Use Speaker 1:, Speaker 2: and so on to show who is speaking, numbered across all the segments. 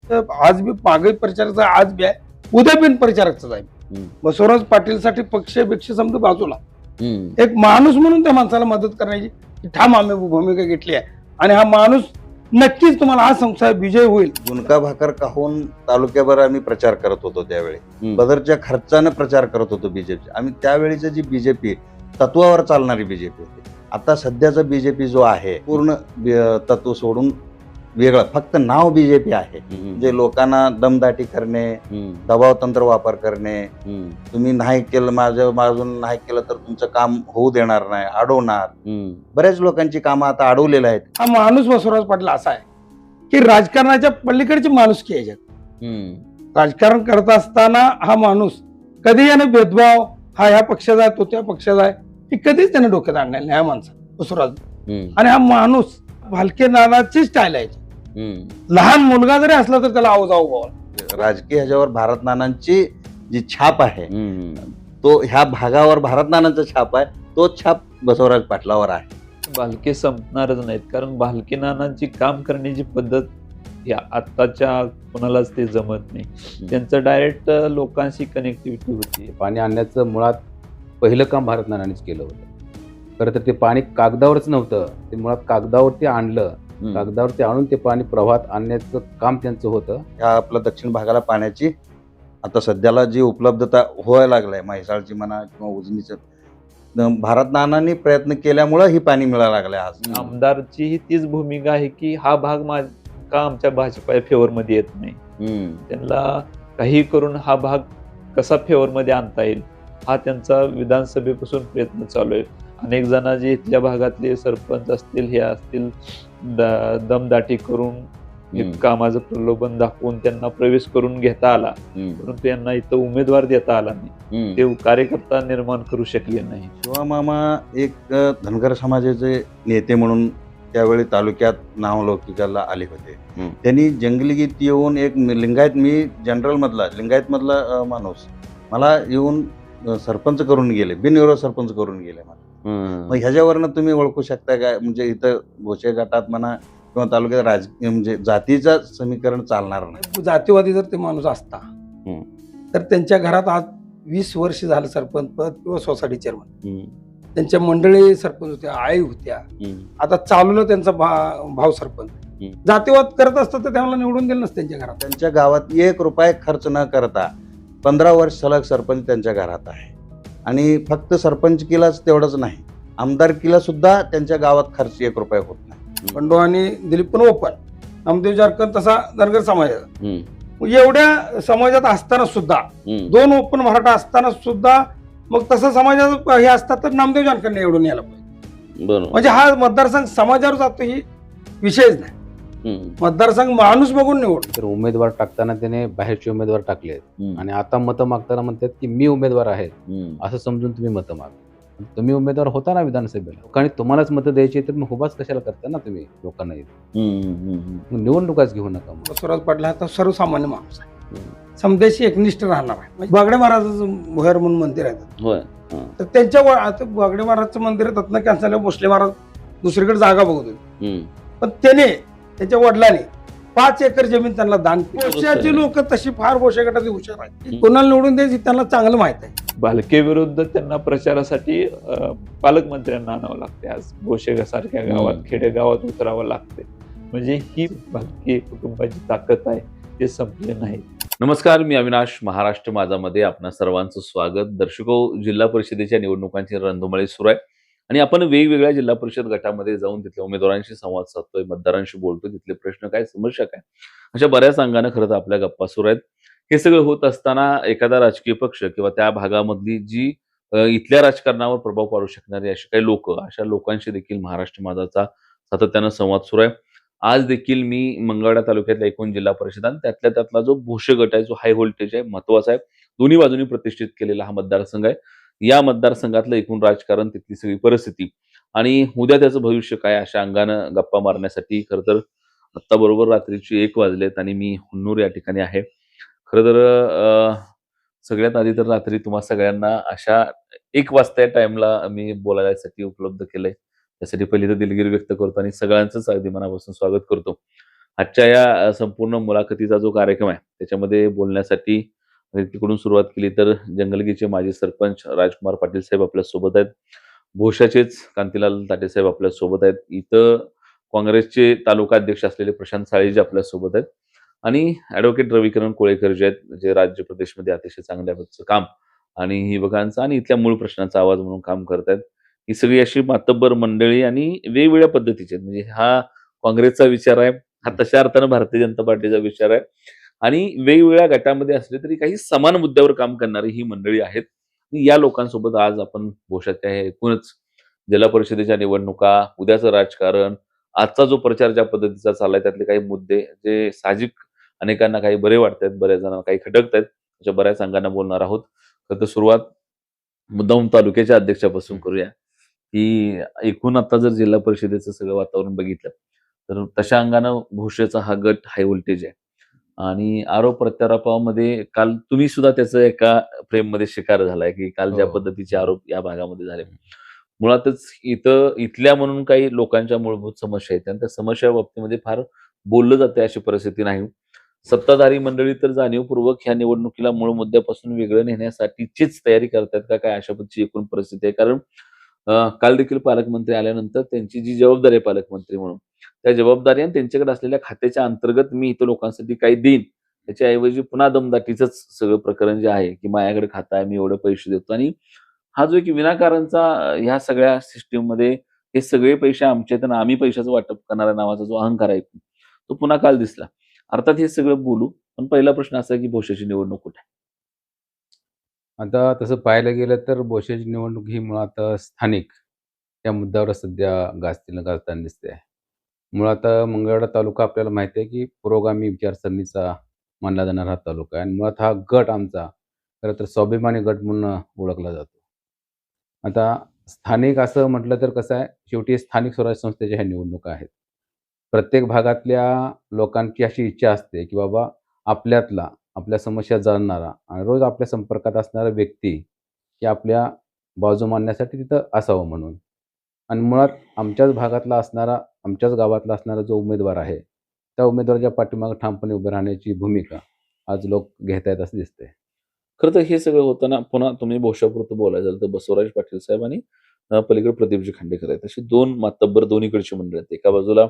Speaker 1: तर आज बी मागे प्रचाराचा आज बी आहे, उद्या बिन प्रचाराचाच आहे. बसवराज पाटीलसाठी पक्ष समजा बाजूला, एक माणूस म्हणून त्या माणसाला मदत करण्याची ठाम आम्ही भूमिका घेतली आहे. आणि हा माणूस नक्कीच तुम्हाला हा संसार विजय होईल.
Speaker 2: झुणका भाकर खाऊन तालुक्याभर आम्ही प्रचार करत होतो. त्यावेळी बदरच्या खर्चाने प्रचार करत होतो बीजेपी. आम्ही त्यावेळीची जी बीजेपी तत्वावर चालणारी बीजेपी होती. आता सध्याचा बीजेपी जो आहे पूर्ण तत्व सोडून वेगळं, फक्त नाव बीजेपी आहे. जे लोकांना दमदाटी करणे, दबाव तंत्र वापर करणे, तुम्ही नाही केलं, माझून नाही केलं तर तुमचं काम होऊ देणार नाही, अडवणार. बऱ्याच लोकांची कामं आता अडवलेली आहेत.
Speaker 1: हा माणूस बसवराज पाटील असा आहे की राजकारणाच्या पलीकडची माणुसकी आहे याच्यात. राजकारण करत असताना हा माणूस कधी याने भेदभाव हा ह्या पक्षाचा आहे तो त्या पक्षाचा आहे हे कधीच त्याने डोक्यात आणलेलं नाही. हा माणसा बसवराज आणि हा माणूस भालके नानाची स्टाईल आहे. लहान मुलगा जरी असला तर त्याला आवाज आऊ.
Speaker 2: राजकीय ह्याच्यावर भारत नानांची जी छाप आहे तो ह्या भागावर भारत नानांचा छाप आहे, तो छाप बसवराज पाटलावर आहे.
Speaker 3: भालके संपणारच नाहीत, कारण भालके नानांची काम करण्याची पद्धत या आत्ताच्या कोणालाच ते जमत नाही. त्यांचं डायरेक्ट लोकांशी कनेक्टिव्हिटी होती.
Speaker 4: पाणी आणण्याचं मुळात पहिलं काम भारत नानांनीच केलं होतं. खरं तर ते पाणी कागदावरच नव्हतं, ते मुळात कागदावरती आणलं. कागदावरती आणून ते पाणी प्रवाहात आणण्याचं काम त्यांचं होतं.
Speaker 2: ह्या आपल्या दक्षिण भागाला पाण्याची आता सध्याला जी उपलब्धता व्हायला लागलाय, म्हैसाळची म्हणा किंवा उजनीचं, भारत नानांनी प्रयत्न केल्यामुळं ही पाणी मिळायला लागलंय. आज
Speaker 3: आमदारची ही तीच भूमिका आहे की हा भाग का आमच्या भाजपा फेवरमध्ये येत नाही. त्यांना काही करून हा भाग कसा फेवरमध्ये आणता येईल हा त्यांचा विधानसभेपासून प्रयत्न चालू आहे. अनेक जण जे इथल्या भागातले सरपंच असतील हे असतील दमदाटी करून कामाचं प्रलोभन दाखवून त्यांना प्रवेश करून घेता आला, परंतु यांना इथं उमेदवार देता आला नाही. ते कार्यकर्ता निर्माण करू शकले नाही.
Speaker 2: शिवामामा एक धनगर समाजाचे नेते म्हणून त्यावेळी तालुक्यात नावलौकिकाला आले होते. त्यांनी जंगली गीत येऊन एक लिंगायत, मी जनरल मधला लिंगायत मधला माणूस, मला येऊन सरपंच करून गेले, बिनविरोध सरपंच करून गेले मला. मग ह्याच्यावरनं तुम्ही ओळखू शकता काय, म्हणजे इथं भोसे गटात म्हणा किंवा तालुक्यात राजकीय म्हणजे जातीचं समीकरण चालणार नाही.
Speaker 1: जातीवादी जर ते माणूस असता तर त्यांच्या घरात आज 20 वर्ष झालं सरपंच पद किंवा सोसायटी चेअरमन, त्यांच्या मंडळी सरपंच होत्या, आई होत्या, आता चालवलं त्यांचा भाव सरपंच. जातीवाद करत असतं तर त्याला निवडून दिलं नसतं त्यांच्या घरात.
Speaker 2: त्यांच्या गावात 1 रुपया खर्च न करता 15 वर्ष सलग सरपंच त्यांच्या घरात आहे. आणि फक्त सरपंचकीलाच तेवढंच नाही, आमदारकीला सुद्धा त्यांच्या गावात खर्च 1 रुपया होत नाही.
Speaker 1: बंडू आणि दिलीप पण ओपन, नामदेव जारकर तसा धनगर समाजाचा. एवढ्या समाजात असताना सुद्धा 2 ओपन मराठा असताना सुद्धा मग तसं समाजात हे असतात तर नामदेव जानकरने निवडून यायला पाहिजे. म्हणजे हा मतदारसंघ समाजावर जातो ही विषयच नाही. मतदारसंघ माणूस बघून निवड.
Speaker 4: तर उमेदवार टाकताना त्याने बाहेरचे उमेदवार टाकले आणि आता मतं मागताना म्हणतात की मी उमेदवार आहे असं समजून तुम्ही मतं माग. तुम्ही उमेदवार होता ना विधानसभेला, लोकांनी तुम्हालाच मतं द्यायची तर मग उभाच कशाला करता ना तुम्ही लोकांना. निवडणुकाच घेऊ नका.
Speaker 1: बसवराज पाटील हा सर्वसामान्य माणूस आहे, समदेशी एकनिष्ठ राहणार आहे. म्हणजे बागडे महाराजाचं भोयर म्हणून मंदिर आहे, तर त्यांच्या आता बागडे महाराजचं मंदिर रत्न कॅन्सल भोसले महाराज दुसरीकडे जागा बघत होते, पण त्याने त्यांच्या वडिलांनी 5 एकर जमीन त्यांना दान केली. भोश्याची लोक तशी फार भोश्या गटाची हुशार आहेत, कोणाला निवडून द्यायची त्यांना चांगलं माहित आहे.
Speaker 3: भालके विरुद्ध त्यांना प्रचारासाठी पालकमंत्र्यांना आणावं लागते. आज भोसे सारख्या गावात खेडेगावात उतरावं लागते. म्हणजे ही भालके कुटुंबाची ताकद आहे, ते संपले नाही.
Speaker 5: नमस्कार, मी अविनाश. महाराष्ट्र माझामध्ये आपणा सर्वांचं स्वागत. दर्शको, जिल्हा परिषदेच्या निवडणुकांची रणधुमाळी सुरू आहे आणि आपण वेगवेगळ्या जिल्हा परिषद गटामध्ये जाऊन तिथल्या उमेदवारांशी संवाद साधतोय, मतदारांशी बोलतोय, तिथले प्रश्न काय, समस्या काय, अशा बऱ्याच अंगाने खरं तर आपल्या गप्पा सुरू आहेत. हे सगळं होत असताना एखादा राजकीय पक्ष किंवा त्या भागामधली जी इथल्या राजकारणावर प्रभाव पाडू शकणारी अशी काही लोक, अशा लोकांशी देखील महाराष्ट्र माझाचा सातत्यानं संवाद सुरू आहे. आज देखील मी मंगळवेढा तालुक्यातल्या एकूण जिल्हा परिषद आणि त्यातला जो भोसे गट आहे, जो हाय व्होल्टेज आहे, महत्वाचा आहे, दोन्ही बाजूंनी प्रतिष्ठित केलेला हा मतदारसंघ आहे. या मतदारसंघातलं एकूण राजकारण, तिथली सगळी परिस्थिती आणि उद्या त्याचं भविष्य काय, अशा अंगानं गप्पा मारण्यासाठी खरं तर आत्ता बरोबर रात्रीची 1 वाजलेत आणि मी हुन्नूर या ठिकाणी आहे. खरं तर सगळ्यात आधी तर रात्री तुम्हा सगळ्यांना अशा 1 वाजता या टाइमला मी बोलायसाठी उपलब्ध केलंय, त्यासाठी पहिली तर दिलगिरी व्यक्त करतो आणि सगळ्यांचंच अगदी मनापासून स्वागत करतो. आजच्या या संपूर्ण मुलाखतीचा जो कार्यक्रम आहे त्याच्यामध्ये बोलण्यासाठी तिकडून सुरुवात केली तर जंगलगीचे माजी सरपंच राजकुमार पाटील साहेब आपल्या सोबत आहेत. भोशाचेच कांतीलाल ताटे साहेब आपल्या सोबत आहेत. इथं काँग्रेसचे तालुका अध्यक्ष असलेले प्रशांत साळेजी आपल्या सोबत आहेत आणि ॲडव्होकेट रविकिरण कोळेकर जे आहेत, जे राज्य प्रदेशमध्ये अतिशय चांगल्या पद्धतीचं काम आणि युवकांचा आणि इथल्या मूळ प्रश्नांचा आवाज म्हणून काम करत आहेत. ही सगळी अशी मातब्बर मंडळी आणि वेगवेगळ्या पद्धतीचे आहेत. म्हणजे हा काँग्रेसचा विचार आहे, हा तशा अर्थानं भारतीय जनता पार्टीचा विचार आहे आणि वेगवेगळ्या गटामध्ये असले तरी काही समान मुद्द्यावर काम करणारी ही मंडळी आहेत. आणि या लोकांसोबत आज आपण भोशाच्या हे एकूणच जिल्हा परिषदेच्या निवडणुका, उद्याचं राजकारण, आजचा जो प्रचार ज्या पद्धतीचा चाललाय त्यातले काही मुद्दे जे साहजिक अनेकांना काही बरे वाटतात, बऱ्याच जणांना काही खटकतायत, अशा बऱ्याच अंगांना बोलणार आहोत. तर सुरुवात मुद्दाम तालुक्याच्या अध्यक्षापासून करूया, की एकूण आता जर जिल्हा परिषदेचं सगळं वातावरण बघितलं तर तशा अंगानं भोसेचा हा गट हाय व्होल्टेज आहे आणि आरोप प्रत्यारोपामध्ये काल तुम्ही सुद्धा त्याचं एका फ्रेममध्ये शिकार झालाय, की काल ज्या
Speaker 4: हो.
Speaker 5: पद्धतीचे आरोप या भागामध्ये झाले. मुळातच इथल्या म्हणून काही लोकांच्या मूलभूत समस्या आहेत आणि त्या समस्या बाबतीमध्ये फार बोललं जाते अशी परिस्थिती नाही. सत्ताधारी मंडळी तर जाणीवपूर्वक ह्या निवडणुकीला मूळ मुद्द्यापासून वेगळं नेण्यासाठीचीच तयारी करतात का काय अशा पद्धतीची एकूण परिस्थिती आहे. कारण काल देखील पालकमंत्री आल्यानंतर त्यांची जी जबाबदारी आहे पालकमंत्री म्हणून, त्या जबाबदारी आणि त्यांच्याकडे असलेल्या खात्याच्या अंतर्गत मी इथं लोकांसाठी काही देईन, त्याच्याऐवजी पुन्हा दमदाटीचंच सगळं प्रकरण जे आहे, की माझ्याकडे खातं आहे, मी एवढे पैसे देतो आणि हा जो एक विनाकारणचा ह्या सगळ्या सिस्टीममध्ये हे सगळे पैसे आमचे आहेत आणि आम्ही पैशाचं वाटप करणाऱ्या नावाचा जो अहंकार आहे, तो पुन्हा काल दिसला. अर्थात हे सगळं बोलू, पण पहिला प्रश्न असा आहे, की भोशाची निवडणूक कुठे आहे?
Speaker 4: आता तसं पाहायला गेलं तर बोशाची निवडणूक ही मुळात स्थानिक या मुद्द्यावर सध्या गाजतीनं गाजताना दिसते आहे. मुळात मंगळवेढा तालुका आपल्याला माहिती आहे, की पुरोगामी विचारसरणीचा मानला जाणारा हा तालुका आहे आणि मुळात हा गट आमचा खरं तर स्वाभिमानी गट म्हणून ओळखला जातो. आता स्थानिक असं म्हटलं तर कसं आहे, शेवटी स्थानिक स्वराज्य संस्थेच्या ह्या निवडणुका आहेत. प्रत्येक भागातल्या लोकांची अशी इच्छा असते, की बाबा आपल्यातला, आपल्या समस्या जाणणारा आणि रोज आपल्या संपर्कात असणारा व्यक्ती, की आपल्या बाजू मांडण्यासाठी तिथं असावं म्हणून. आणि मुळात आमच्याच भागातला असणारा, आमच्याच गावातला असणारा जो उमेदवार आहे, त्या उमेदवाराच्या पाठीमागे ठामपणे उभे राहण्याची भूमिका आज लोक घेत आहेत असं दिसतंय.
Speaker 5: खरं तर हे सगळं होताना पुन्हा तुम्ही भोशापुरतं बोलायचं झालं तर बसवराज पाटील साहेब आणि पलीकडे प्रदीपजी खांडेकर आहेत. अशी दोन मातब्बर दोन्हीकडची मंडळी आहेत. एका बाजूला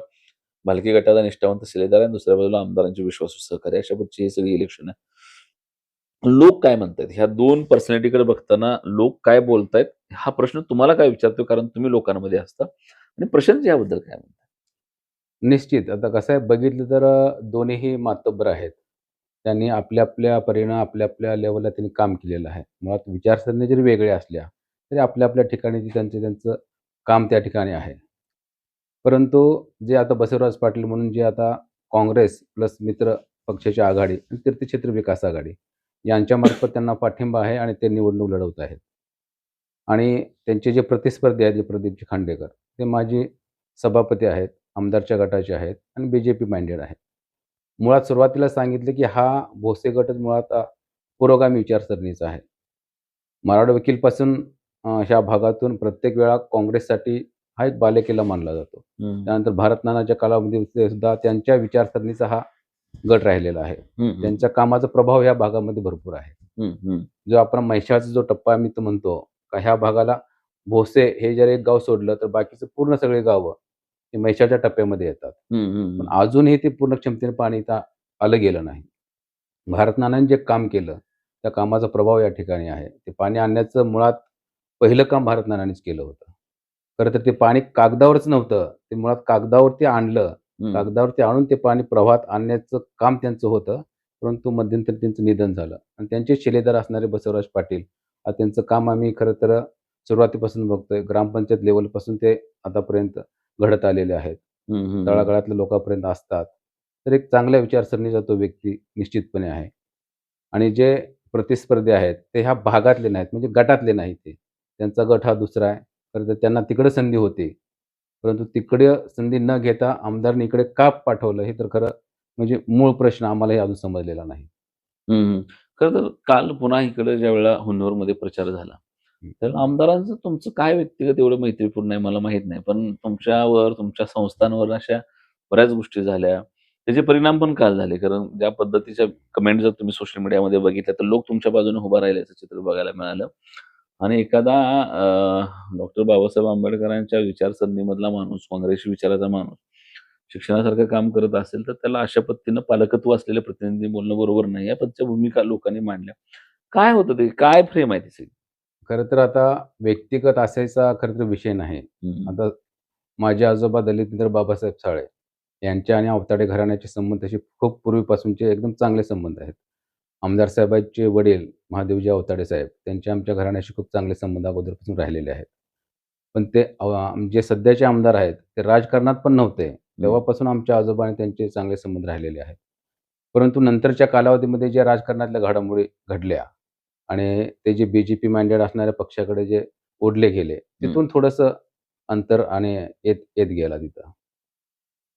Speaker 5: भालकी गटाचा निष्ठावंत शिलेदार आणि दुसऱ्या बाजूला आमदारांचे विश्वासू सहकारी, अशा पद्धतीची ही सगळी इलेक्शन आहे. लोक काय म्हणतायत ह्या दोन पर्सनॅलिटीकडे बघताना लोक काय बोलतायत हा प्रश्न तुम्हाला काय विचारतो, कारण तुम्ही लोकांमध्ये असता आणि प्रशांत याबद्दल काय म्हणतात?
Speaker 4: निश्चित. आता कसं आहे बघितलं तर दोन्हीही मातब्बर आहेत. त्यांनी आपल्या परीनं आपल्या लेव्हलला त्यांनी काम केलेलं आहे. मुळात विचारसरणी जरी वेगळ्या असल्या, तरी आपल्या ठिकाणी ते त्यांचं काम त्या ठिकाणी आहे. परंतु जे आता बसवराज पाटील म्हणून जे आता काँग्रेस प्लस मित्र पक्षाची आघाडी आणि तीर्थक्षेत्र विकास आघाडी यांच्यामार्फत त्यांना पाठिंबा आहे आणि ते निवडणूक लढवत आहेत. आणि त्यांचे जे प्रतिस्पर्धी आहेत, जे प्रदीपजी खांडेकर, ते माजी सभापती आहेत, आमदारच्या गटाचे आहेत आणि BJP माइंडेड आहेत. मुळात सुरुवातीला सांगितलं, की हा भोसे गटच मुळात पुरोगामी विचारसरणीचा आहे. मराठा वकीलपासून ह्या भागातून प्रत्येक वेळा काँग्रेससाठी हा एक बालेकिल्ला मानला जातो. त्यानंतर भारत नानाच्या कालावधीमध्ये सुद्धा त्यांच्या विचारसरणीचा हा गट राहिलेला आहे. त्यांच्या कामाचा प्रभाव ह्या भागामध्ये भरपूर आहे. जो आपण म्हैसाळचा जो टप्पा आम्ही तो म्हणतो का ह्या भागाला भोसे हे जर एक गाव सोडलं तर बाकीचं पूर्ण सगळे गावं हे म्हैसाळच्या टप्प्यामध्ये येतात. पण अजूनही ते पूर्ण क्षमतेने पाणी इथं आलं गेलं नाही. भारत नानांनी जे काम केलं त्या कामाचा प्रभाव या ठिकाणी आहे. ते पाणी आणण्याचं मुळात पहिलं काम भारत नानांनीच केलं होतं. खरं तर ते पाणी कागदावरच नव्हतं. ते मुळात कागदावरती आणलं. कागदावरती आणून ते पाणी प्रवाहात आणण्याचं काम त्यांचं होतं. परंतु मध्यंतरी त्यांचं निधन झालं आणि त्यांचे शिलेदार असणारे बसवराज पाटील त्यांचं काम आम्ही खरं तर सुरुवातीपासून बघतोय. ग्रामपंचायत लेव्हलपासून ते आतापर्यंत घडत आलेले आहेत. तळागाळातल्या लोकांपर्यंत असतात. तर एक चांगल्या विचारसरणीचा तो व्यक्ती निश्चितपणे आहे. आणि जे प्रतिस्पर्धी आहेत ते ह्या भागातले नाहीत, म्हणजे गटातले नाहीत ते. त्यांचा गट हा दुसरा आहे. खरं तर त्यांना तिकडं संधी होती. परंतु तिकडे संधी न घेता आमदारांनी इकडे का पाठवलं हे तर खरं म्हणजे मूळ प्रश्न आम्हालाही अजून समजलेला नाही.
Speaker 5: खरं तर काल पुन्हा इकडे ज्या वेळेला हुन्नरमध्ये प्रचार झाला, तर आमदारांचं तुमचं काय व्यक्तिगत एवढं मैत्रीपूर्ण आहे मला माहित नाही. पण तुमच्यावर, तुमच्या संस्थांवर अशा बऱ्याच गोष्टी झाल्या. त्याचे परिणाम पण काल झाले. कारण ज्या पद्धतीच्या कमेंट जर तुम्ही सोशल मीडियामध्ये बघितल्या तर लोक तुमच्या बाजूने उभा राहिल्याचं चित्र बघायला मिळालं. आणि एखादा डॉक्टर बाबासाहेब आंबेडकरांच्या विचारसरणीमधला माणूस, काँग्रेसी विचाराचा माणूस शिक्षणासारखं काम करत असेल तर त्याला अशा पद्धतीनं पालकत्व असलेले प्रतिनिधी बोलणं बरोबर नाही. या पद्धतीच्या भूमिका लोकांनी मांडल्या. काय होतं ते? काय फ्रेम आहे ती?
Speaker 4: खरं तर आता व्यक्तिगत असायचा खरं तर विषय नाही. आता माझे आजोबा दलितेंद्र बाबासाहेब साळे यांच्या आणि अवताडे घराण्याचे संबंध तसे खूप पूर्वीपासूनचे एकदम चांगले संबंध आहेत. आमदार साहेबांचे वडील महादेवजी अवताडे साहेब त्यांचे आमच्या घराण्याशी खूप चांगले संबंध अगोदरपासून राहिलेले आहेत. पण ते जे सध्याचे आमदार आहेत ते राजकारणात पण नव्हते. तेव्हापासून आमच्या आजोबा आणि त्यांचे चांगले संबंध राहिलेले आहेत. परंतु नंतरच्या कालावधीमध्ये ज्या राजकारणातल्या घडामोडी घडल्या आणि ते जे BJP माइंडेड असणाऱ्या पक्षाकडे जे ओढले गेले, तिथून थोडंसं अंतर आणि येत येत गेला तिथं.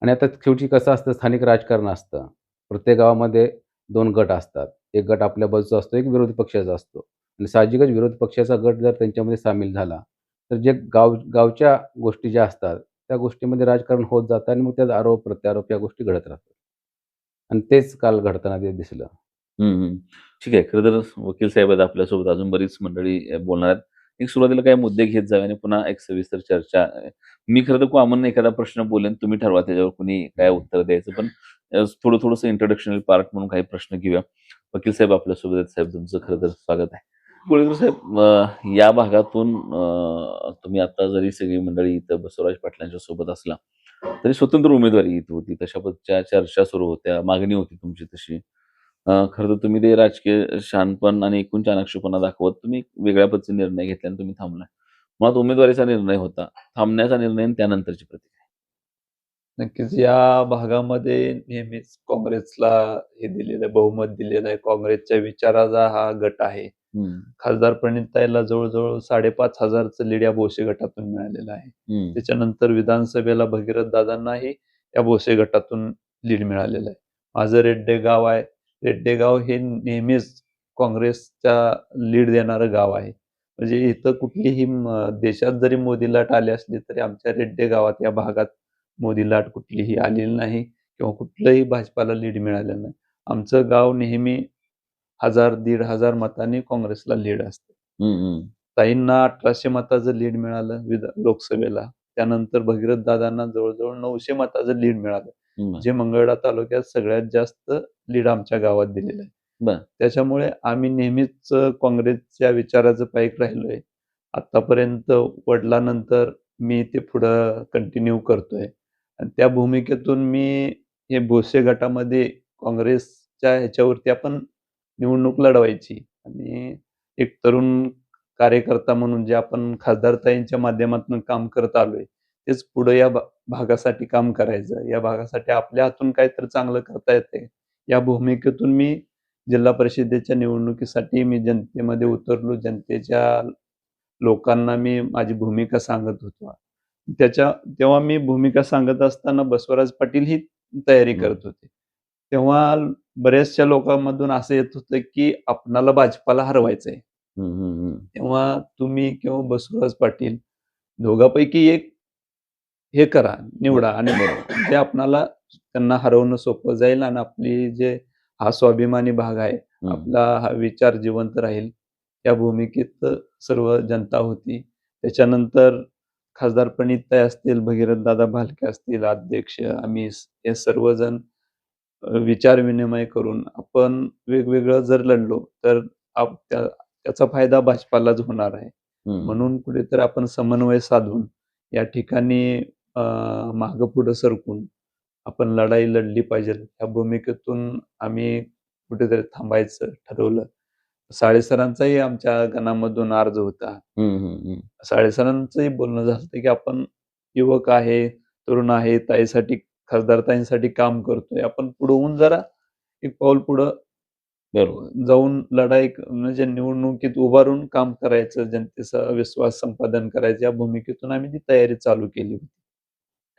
Speaker 4: आणि आता शेवटी कसं असतं, स्थानिक राजकारण असतं. प्रत्येक गावामध्ये 2 गट असतात. एक गट आपल्या बाजूचा असतो, एक विरोधी पक्षाचा असतो. आणि साहजिकच विरोधी पक्षाचा गट जर त्यांच्यामध्ये सामील झाला, तर जे गावच्या गोष्टी ज्या असतात, त्या गोष्टीमध्ये राजकारण होत जातं आणि मग त्यात आरोप, प्रत्यारोप या गोष्टी घडत राहतात. आणि तेच काल घडताना ते दिसलं.
Speaker 5: ठीक आहे. खरं तर वकील साहेब आहेत आपल्यासोबत, अजून बरीच मंडळी बोलणार आहेत. एक सुरुवातीला काही मुद्दे घेत जावे आणि पुन्हा एक सविस्तर चर्चा. मी खरं तर कॉमन एखादा प्रश्न बोलेन, तुम्ही ठरवा त्याच्यावर कुणी काय उत्तर द्यायचं. पण थोडंसं इंट्रोडक्शनल पार्ट म्हणून काही प्रश्न घेऊया. वकील साहेब आपल्यासोबत आहेत. साहेब तुमचं खरं तर स्वागत आहे. कोळीकर साहेब, या भागातून तुम्ही आता जरी सगळी मंडळी इथं बसवराज पाटलांच्या सोबत असला तरी स्वतंत्र उमेदवारी इथं होती, तशा पद्धतीच्या चर्चा सुरू होत्या, मागणी होती तुमची तशी. खरं तर तुम्ही ते राजकीय शहाणपण आणि एकूण चाणाक्षपणा दाखवत तुम्ही वेगळ्या पद्धतीचे निर्णय घेतले आणि तुम्ही थांबलाय. मुळात उमेदवारीचा निर्णय होता, थांबण्याचा निर्णय आणि त्यानंतरची प्रतिक्रिया.
Speaker 3: नक्कीच या भागामध्ये नेहमीच काँग्रेसला हे दिलेलं आहे, बहुमत दिलेलं आहे. काँग्रेसच्या विचाराचा हा गट आहे. खासदार प्रणिताईला जवळजवळ 5,500चं लीड या भोसे गटातून मिळालेलं आहे. त्याच्यानंतर विधानसभेला भगीरथ दादांनाही या भोसे गटातून लीड मिळालेलं आहे. माझं रेड्डे गाव आहे. रेड्डे गाव हे नेहमीच काँग्रेसच्या लीड देणारं गाव आहे. म्हणजे इथं कुठलीही देशात जरी मोदी लाट आली असली तरी आमच्या रेड्डे गावात या भागात मोदी लाट कुठलीही आलेली नाही किंवा कुठलंही भाजपाला लीड मिळालेलं नाही. आमचं गाव नेहमी 1,000-1,500 मतांनी काँग्रेसला लीड असतं. ताईंना 1,800 मताचं लीड मिळालं लोकसभेला. त्यानंतर भगीरथ दादांना जवळजवळ 900 मताचं लीड मिळालं, जे मंगळवेढा तालुक्यात सगळ्यात जास्त लीड आमच्या गावात दिलेलं आहे. त्याच्यामुळे आम्ही नेहमीच काँग्रेसच्या विचाराचं पाईक राहिलोय. आतापर्यंत वडिलांनंतर मी ते पुढं कंटिन्यू करतोय आणि त्या भूमिकेतून मी हे भोसे गटामध्ये काँग्रेसच्या ह्याच्यावरती आपण निवडणूक लढवायची आणि एक तरुण कार्यकर्ता म्हणून जे आपण खासदारताईंच्या माध्यमातून काम करत आलोय, तेच पुढे या भागासाठी काम करायचं. या भागासाठी आपल्या हातून काहीतरी चांगलं करता येते. या भूमिकेतून मी जिल्हा परिषदेच्या निवडणुकीसाठी मी जनतेमध्ये उतरलो. जनतेच्या लोकांना मी माझी भूमिका सांगत होतो. तेव्हा मी भूमिका सांगत असताना बसवराज पाटील ही तयारी करत होते. तेव्हा बऱ्याचशा लोकांमधून असं येत होतं की आपणाला भाजपाला हरवायचंय. तेव्हा तुम्ही किंवा बसवराज पाटील दोघांपैकी एक हे करा, निवडा आणि जे आपणाला त्यांना हरवणं सोपं जाईल आणि आपली जे हा स्वाभिमानी भाग आहे, आपला हा विचार जिवंत राहील. या भूमिकेत सर्व जनता होती. त्याच्यानंतर खासदार प्रणिताई असतील, भगीरथ दादा भालके असतील, अध्यक्ष, आम्ही हे सर्वजण विचार विनिमय करून आपण वेगवेगळं जर लढलो तर त्याचा फायदा भाजपालाच होणार आहे. म्हणून कुठेतरी आपण समन्वय साधून या ठिकाणी मागं पुढं सरकून आपण लढाई लढली पाहिजे. या भूमिकेतून आम्ही कुठेतरी थांबायचं ठरवलं. साळेसरांचाही आमच्या गणामधून अर्ज होता. साळेसरांचंही बोलणं झालं की आपण युवक आहे, तरुण आहे, ताईसाठी खासदारताईंसाठी काम करतोय. आपण पुढे होऊन जरा एक पाऊल पुढं जाऊन लढाई म्हणजे निवडणुकीत उभारून काम करायचं, जनतेचा विश्वास संपादन करायचं. या भूमिकेतून आम्ही ती तयारी चालू केली होती.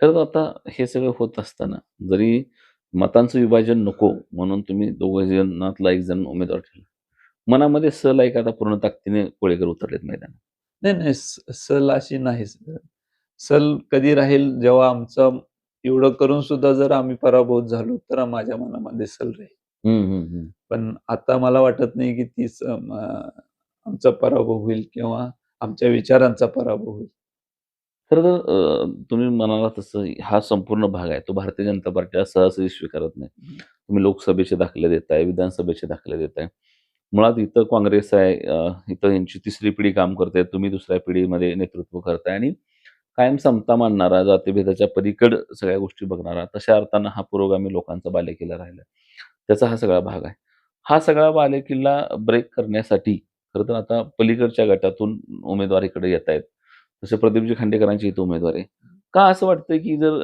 Speaker 5: खरं तर आता हे सगळं होत असताना जरी मतांचं विभाजन नको म्हणून तुम्ही दोघं जणातला एक जण उमेदवार ठरला, मनामध्ये सल आहे का आता पूर्ण ताकदीने कोळेकर उतरलेत मैदानात?
Speaker 3: नाही, सल अशी नाही. सल कधी राहील जेव्हा आमचा एवढं करून सुद्धा जर आम्ही पराभूत झालो तर माझ्या मनामध्ये सल राहील. पण आता मला वाटत नाही की तीच आमचा पराभव होईल किंवा आमच्या विचारांचा पराभव होईल.
Speaker 5: खरं तर तुम्ही म्हणाला तसं हा संपूर्ण भाग आहे तो भारतीय जनता पार्टी सहसा स्वीकारत नाही. तुम्ही लोकसभेचे दाखले देताय, विधानसभेचे दाखले देताय. मुळात इथं काँग्रेस आहे, इथं यांची तिसरी पिढी काम करते, तुम्ही दुसऱ्या पिढीमध्ये नेतृत्व करताय आणि कायम समता मानणारा, जातीभेदाच्या पलीकड सगळ्या गोष्टी बघणारा, तशा अर्थानं हा पुरोगामी लोकांचा बालेकिल्ला राहिला. त्याचा हा सगळा भाग आहे. हा सगळा बालेकिल्ला ब्रेक करण्यासाठी खरं तर आता पलीकडच्या गटातून उमेदवार इकडे येत आहेत. जसं प्रदीपजी खांडेकरांची इथं उमेदवारी आहे. का असं वाटतंय की जर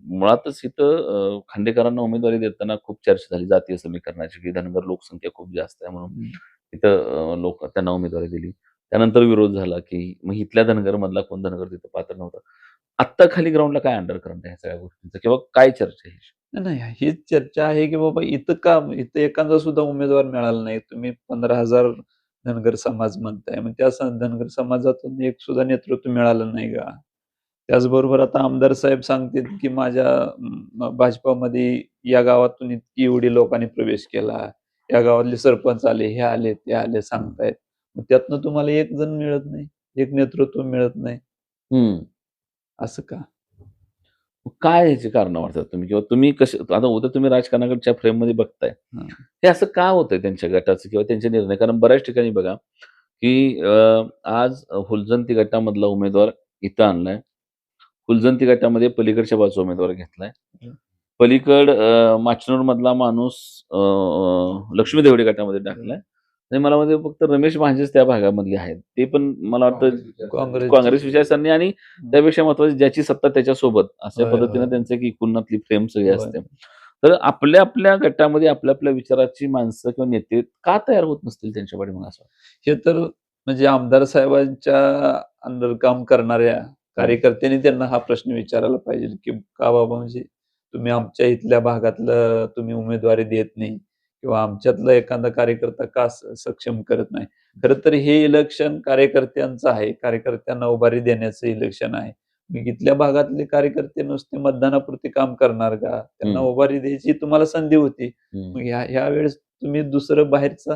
Speaker 5: मुळातच इथं खांडेकरांना उमेदवारी देताना खूप चर्चा झाली जातीय समीकरणाची, की धनगर लोकसंख्या खूप जास्त आहे म्हणून इथं लोक त्यांना उमेदवारी दिली. त्यानंतर विरोध झाला, की मग इथल्या धनगरमधला कोण धनगर तिथं पात्र नव्हता. आत्ता खाली ग्राउंडला काय अंडरकरंट आहे ह्या सगळ्या गोष्टींचं किंवा काय चर्चा आहे?
Speaker 3: नाही, हीच चर्चा आहे की बाबा इथं एखादा सुद्धा उमेदवार मिळाला नाही. तुम्ही 15,000 धनगर समाज म्हणताय. मग त्या धनगर समाजातून एक सुद्धा नेतृत्व मिळालं नाही का? त्याचबरोबर आता आमदार साहेब सांगतील की माझ्या भाजपामध्ये या गावातून इतकी एवढी लोकांनी प्रवेश केला. या गावातले सरपंच आले, हे आले, ते आले सांगतायत. मग त्यातनं तुम्हाला एक जण मिळत नाही, एक नेतृत्व मिळत नाही. असं का?
Speaker 5: काय ह्याची कारणं वाटतात तुम्ही किंवा तुम्ही कसे आता उद्या तुम्ही राजकारणाकडच्या फ्रेममध्ये बघताय.
Speaker 3: हं.
Speaker 5: हे असं का होतंय त्यांच्या गटाचं किंवा त्यांचे निर्णय? कारण बऱ्याच ठिकाणी बघा, की आज हुलजंती गटामधला उमेदवार इथं आणलाय. हुलजंती गटामध्ये पलीकडच्या बाजूचा उमेदवार घेतलाय. पलीकड माचनूरमधला माणूस लक्ष्मी देवडे गटामध्ये टाकलाय. आणि मला वाटतं फक्त रमेश भांजेच त्या भागामधले आहेत. ते पण मला वाटतं काँग्रेस विचारसरणी आणि त्यापेक्षा महत्त्वाची ज्याची सत्ता त्याच्यासोबत अशा
Speaker 3: होय,
Speaker 5: पद्धतीने
Speaker 3: होय.
Speaker 5: त्यांचं एक एकूणातली फ्रेम सगळी
Speaker 3: होय.
Speaker 5: असते. तर आपल्या आपल्या गटामध्ये आपल्या आपल्या विचाराची माणसं किंवा नेते का तयार होत नसतील त्यांच्या पाठीमागे असं वाटतं?
Speaker 3: हे तर म्हणजे आमदार साहेबांच्या अंडर काम करणाऱ्या कार्यकर्त्यांनी त्यांना हा प्रश्न विचारायला पाहिजे, की का बाबा म्हणजे तुम्ही आमच्या इथल्या भागातलं तुम्ही उमेदवारी देत नाही किंवा आमच्यातला एखादा कार्यकर्ता का सक्षम करत नाही. खरं तर हे इलेक्शन कार्यकर्त्यांचं आहे. कार्यकर्त्यांना उभारी देण्याचं इलेक्शन आहे. मग इथल्या भागातले कार्यकर्ते नुसते मतदानापुरते काम करणार का? त्यांना उभारी द्यायची तुम्हाला संधी होती. मग ह्या वेळेस तुम्ही दुसरं बाहेरचा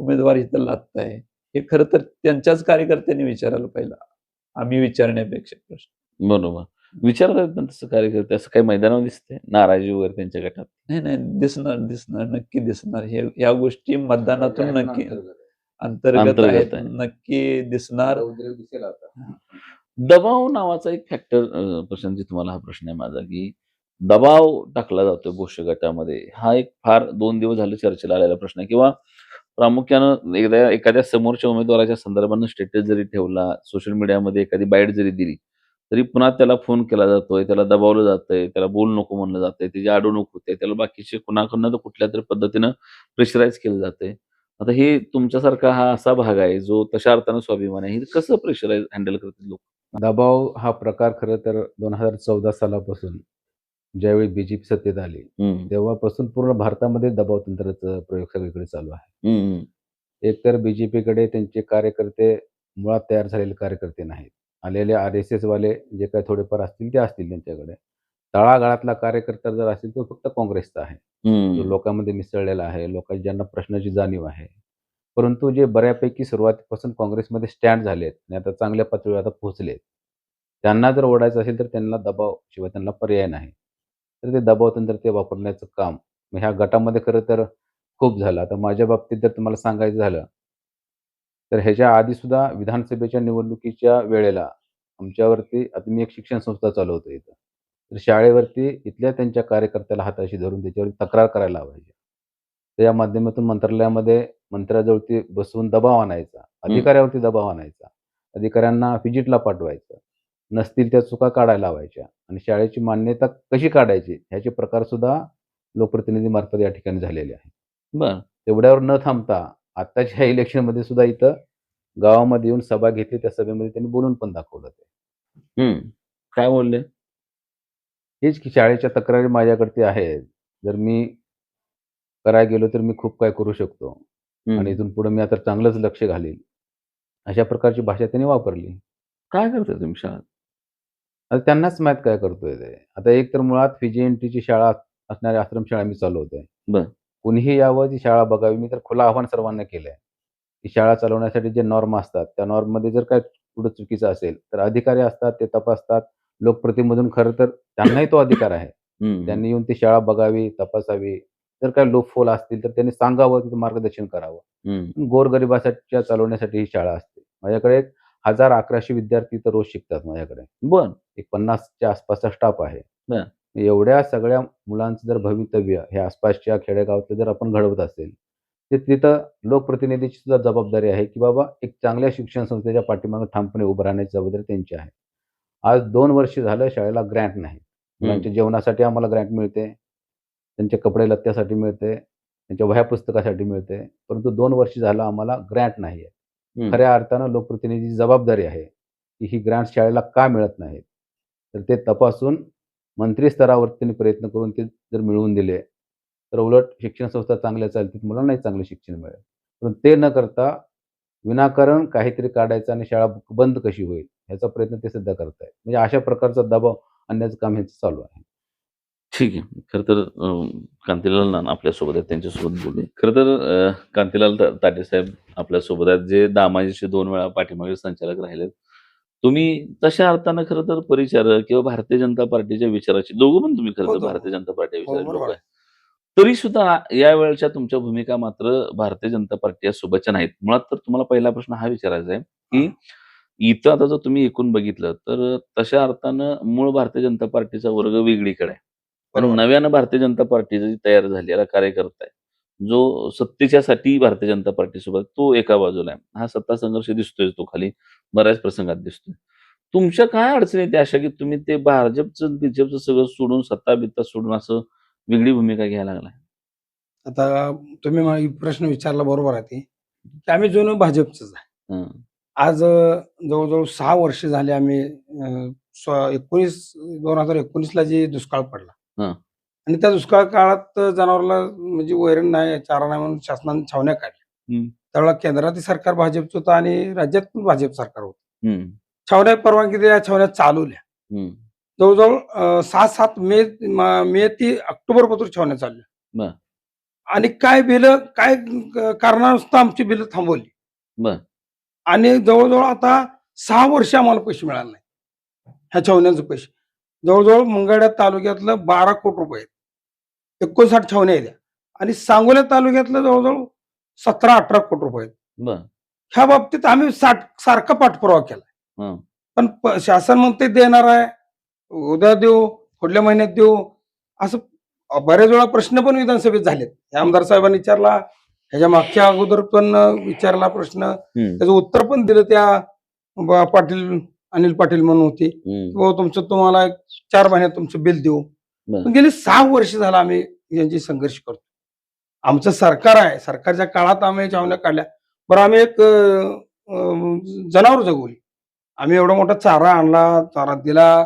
Speaker 3: उमेदवार इथं लादताय. हे खरं तर त्यांच्याच कार्यकर्त्यांनी विचारायला पाहिजे. आम्ही विचारण्यापेक्षा प्रश्न.
Speaker 5: बरोबर. विचारतात ना तसं कार्यकर्ते, असं काही मैदानावर दिसतंय नाराजी वगैरे त्यांच्या गटात?
Speaker 3: नाही, दिसणार, नक्की दिसणार. ह्या गोष्टी मतदानातून नक्की अंतर्गत आहेत.
Speaker 5: आहे.
Speaker 3: नक्की दिसणार.
Speaker 5: दबाव नावाचा एक फॅक्टर प्रशांतजी तुम्हाला हा प्रश्न आहे माझा, की दबाव टाकला जातोय भोश्य गटामध्ये. हा एक फार 2 दिवस झाले चर्चेला आलेला प्रश्न आहे किंवा प्रामुख्यानं एकदा एखाद्या समोरच्या उमेदवाराच्या संदर्भानं स्टेटस जरी ठेवला, सोशल मीडियामध्ये एखादी बाईट जरी दिली, तरी पुन्हा त्याला फोन केला जातोय, त्याला दबावलं जातंय, त्याला बोलू नको म्हणलं जातंय, त्याची अडवणूक होते, त्याला बाकीचे कुणाकडनं तर कुठल्यातरी पद्धतीनं प्रेशराईज केलं जातंय. आता हे तुमच्यासारखा हा असा भाग आहे, जो तशा अर्थानं स्वाभिमान आहे. हे कसं प्रेशराईज हँडल करतील लोक?
Speaker 4: दबाव हा प्रकार खरं तर 2014 सालापासून ज्यावेळी बीजेपी सत्तेत आली तेव्हापासून पूर्ण भारतामध्ये दबाव तंत्राचा प्रयोग सगळीकडे चालू आहे. एकतर बीजेपीकडे त्यांचे कार्यकर्ते मुळात तयार झालेले कार्यकर्ते नाहीत. आलेले RSS वाले जे काही थोडेफार असतील ते असतील त्यांच्याकडे. तळागाळातला कार्यकर्ता जर असेल तो फक्त काँग्रेसचा आहे. जो लोकांमध्ये मिसळलेला आहे, लोकांची ज्यांना प्रश्नाची जाणीव आहे. परंतु जे बऱ्यापैकी सुरुवातीपासून काँग्रेसमध्ये स्टँड झालेत आणि आता चांगल्या पातळीवर आता पोहोचलेत. त्यांना जर ओढायचं असेल तर त्यांना दबाव शिवाय त्यांना पर्याय नाही. तर ते दबाव तंत्र ते वापरण्याचं काम मग ह्या गटामध्ये खरं तर खूप झालं. आता माझ्या बाबतीत जर तुम्हाला सांगायचं झालं, तर ह्याच्या आधीसुद्धा विधानसभेच्या निवडणुकीच्या वेळेला आमच्यावरती आता मी एक शिक्षण संस्था चालवतो इथं. तर शाळेवरती इथल्या त्यांच्या कार्यकर्त्याला हाताशी धरून त्याच्यावरती तक्रार करायला लावायची. तर या माध्यमातून मंत्रालयामध्ये मंत्र्याजवळती बसवून दबाव आणायचा. अधिकाऱ्यावरती दबाव आणायचा. अधिकाऱ्यांना व्हिजिटला पाठवायचं. नसतील त्या चुका काढायला लावायच्या आणि शाळेची मान्यता कशी काढायची ह्याचे प्रकारसुद्धा लोकप्रतिनिधीमार्फत या ठिकाणी झालेले आहेत.
Speaker 5: बरं.
Speaker 4: तेवढ्यावर न थांबता आत्ताच्या इलेक्शनमध्ये सुद्धा इथं गावामध्ये येऊन सभा घेतली. त्या सभेमध्ये त्यांनी बोलून पण दाखवलं ते.
Speaker 5: काय बोलले?
Speaker 4: हेच की शाळेच्या तक्रारी माझ्याकडे आहेत. जर मी करायला गेलो तर मी खूप काय करू शकतो आणि इथून पुढे मी आता चांगलंच लक्ष घालीन. अशा प्रकारची भाषा त्यांनी वापरली.
Speaker 5: काय करताय तुम्ही शाळेत?
Speaker 4: आता त्यांनाच माहित काय करतोय ते. आता एक तर मुळात FGNTची शाळा असणारी आश्रमशाळा मी चालवतोय.
Speaker 5: बरं.
Speaker 4: कुणीही यावं ती शाळा बघावी. मी तर खुलं आव्हान सर्वांना केलंय. ती शाळा चालवण्यासाठी जे नॉर्म असतात, त्या नॉर्ममध्ये जर काय कुठं चुकीचं असेल, तर अधिकारी असतात, ते तपासतात. लोकप्रतिनिधीमधून खरं तर त्यांनाही तो अधिकार आहे.
Speaker 5: हं.
Speaker 4: त्यांनी येऊन ती शाळा बघावी, तपासावी. जर काही लूपहोल असतील, तर त्यांनी सांगावं, तिथं मार्गदर्शन करावं.
Speaker 5: हं.
Speaker 4: गोरगरिबाच्या चालवण्यासाठी ही शाळा असते. माझ्याकडे 1000-1100 विद्यार्थी तर रोज शिकतात माझ्याकडे.
Speaker 5: बरं.
Speaker 4: एक 50च्या आसपासचा स्टाफ आहे.
Speaker 5: बरं.
Speaker 4: एवढ्या सगळ्या मुलांचं जर भवितव्य हे आसपासच्या खेडेगावातलं जर आपण घडवत असेल, तर तिथं लोकप्रतिनिधीची सुद्धा जबाबदारी आहे, की बाबा एक चांगल्या शिक्षण संस्थेच्या पाठीमागे ठामपणे उभं राहण्याची जबाबदारी त्यांची आहे. आज 2 वर्ष झालं शाळेला ग्रँट नाही. मुलांच्या जेवणासाठी आम्हाला ग्रँट मिळते, त्यांचे कपडे लत्त्यासाठी मिळते, त्यांच्या वह्या पुस्तकासाठी मिळते. परंतु 2 वर्ष झालं आम्हाला ग्रँट नाही आहे.
Speaker 5: हं.
Speaker 4: खऱ्या अर्थानं लोकप्रतिनिधीची जबाबदारी आहे, की ही ग्रँट शाळेला का मिळत नाहीत? तर ते तपासून मंत्री स्तरावर त्यांनी प्रयत्न करून ते जर मिळवून दिले, तर उलट शिक्षण संस्था चांगल्या चालतील, मुलांनाही चांगलं शिक्षण मिळेल. पण ते न करता विनाकारण काहीतरी काढायचं आणि शाळा बंद कशी होईल, ह्याचा प्रयत्न ते सध्या करत आहेत. म्हणजे अशा प्रकारचा दबाव आणण्याचं काम ह्यांचं चालू आहे.
Speaker 5: ठीक आहे. खरं तर कांतीलाल नाना आपल्यासोबत आहेत, त्यांच्यासोबत बोलूया. खरं तर कांतीलाल ताटे साहेब आपल्यासोबत आहेत, जे दामाजीचे 2 वेळा पाठीमागे संचालक राहिलेत. तुम्ही तशा अर्थानं खरं तर परिचारक किंवा भारतीय जनता पार्टीच्या विचाराची, दोघं पण तुम्ही खरं तर
Speaker 1: हो,
Speaker 5: भारतीय जनता पार्टी विचाराचे
Speaker 1: बरोबर
Speaker 5: लोक
Speaker 1: आहे.
Speaker 5: आहे. तरी सुद्धा या वेळच्या तुमच्या भूमिका मात्र भारतीय जनता पार्टी सोबतच्या नाहीत. मुळात तर तुम्हाला पहिला प्रश्न हा विचारायचा आहे, की इथं आता जर तुम्ही एकूण बघितलं तर तशा अर्थानं मूळ भारतीय जनता पार्टीचा वर्ग वेगळीकडे आहे. पण
Speaker 1: बरोबर.
Speaker 5: नव्यानं भारतीय जनता पार्टी जी तयार झालेला कार्यकर्ता आहे, जो सत्तेच्यासाठी भारतीय जनता पार्टीसोबत, तो एका बाजूला आहे. हा सत्ता संघर्ष दिसतोय, तो खाली बऱ्याच प्रसंगात दिसतोय. तुमच्या काय अडचणी आहेत अशा, की तुम्ही ते बीजेपचं सगळं सोडून, सत्ता-बित्ता सोडून असं वेगळी भूमिका घ्यायला लागलाय?
Speaker 1: आता तुम्ही मला प्रश्न विचारला बरोबर आहे ते, की आम्ही जुनं भाजपचंच आहे.
Speaker 5: हं.
Speaker 1: आज जवळ-जवळ 6 वर्ष झाले आम्ही 2019ला जे दुष्काळ पडला
Speaker 5: हं.
Speaker 1: आणि त्या दुष्काळ काळात जनावराला म्हणजे वैरण नाही, चारा नाही म्हणून शासनाने छावण्या काढल्या.
Speaker 5: हं.
Speaker 1: त्यावेळेला केंद्रातील सरकार भाजपचं होतं आणि राज्यात पण भाजप सरकार होतं.
Speaker 5: हं.
Speaker 1: छावण्या परवानगी दिल्या, छावण्या चालवल्या.
Speaker 5: हं.
Speaker 1: जवळ-जवळ 6-7 मे ते ऑक्टोबरपासून छावण्या चालल्या.
Speaker 5: बरं.
Speaker 1: आणि काय बिलं काय कारणास्तव आमची बिलं थांबवली.
Speaker 5: बरं.
Speaker 1: आणि जवळ-जवळ आता 6 वर्ष आम्हाला पैसे मिळाले नाही. ह्या छावण्यांचे पैसे. जवळ-जवळ मंगळवेढा तालुक्यातलं 12 कोटी रुपये आहेत. 59 छावण्या आहेत आणि सांगोला तालुक्यातलं जवळ-जवळ 17-18 कोटी रुपये आहेत.
Speaker 5: बरं.
Speaker 1: ह्या बाबतीत आम्ही सारखा पाठपुरावा केला.
Speaker 5: हं.
Speaker 1: पण शासन म्हणते देणार आहे, उद्या देऊ, पुढल्या महिन्यात देऊ, असं बऱ्याच वेळा प्रश्न पण विधानसभेत झालेत. हे आमदार साहेबांनी विचारला, ह्याच्या मागच्या अगोदर पण विचारला प्रश्न,
Speaker 5: हं.
Speaker 1: त्याचं उत्तर पण दिलं त्या अनिल पाटील म्हणून होते,
Speaker 5: हं.
Speaker 1: की तुमचं तुम्हाला 4 महिन्यात तुमचं बिल देऊ.
Speaker 5: बरं.
Speaker 1: पण गेली 6 वर्ष झालं आम्ही यांची संघर्ष करतो. आमचं सरकार आहे, सरकारच्या काळात आम्ही छावण्या काढल्या. बरं आम्ही एक जनावर जगवली. आम्ही एवढा मोठा चारा आणला, चारा दिला,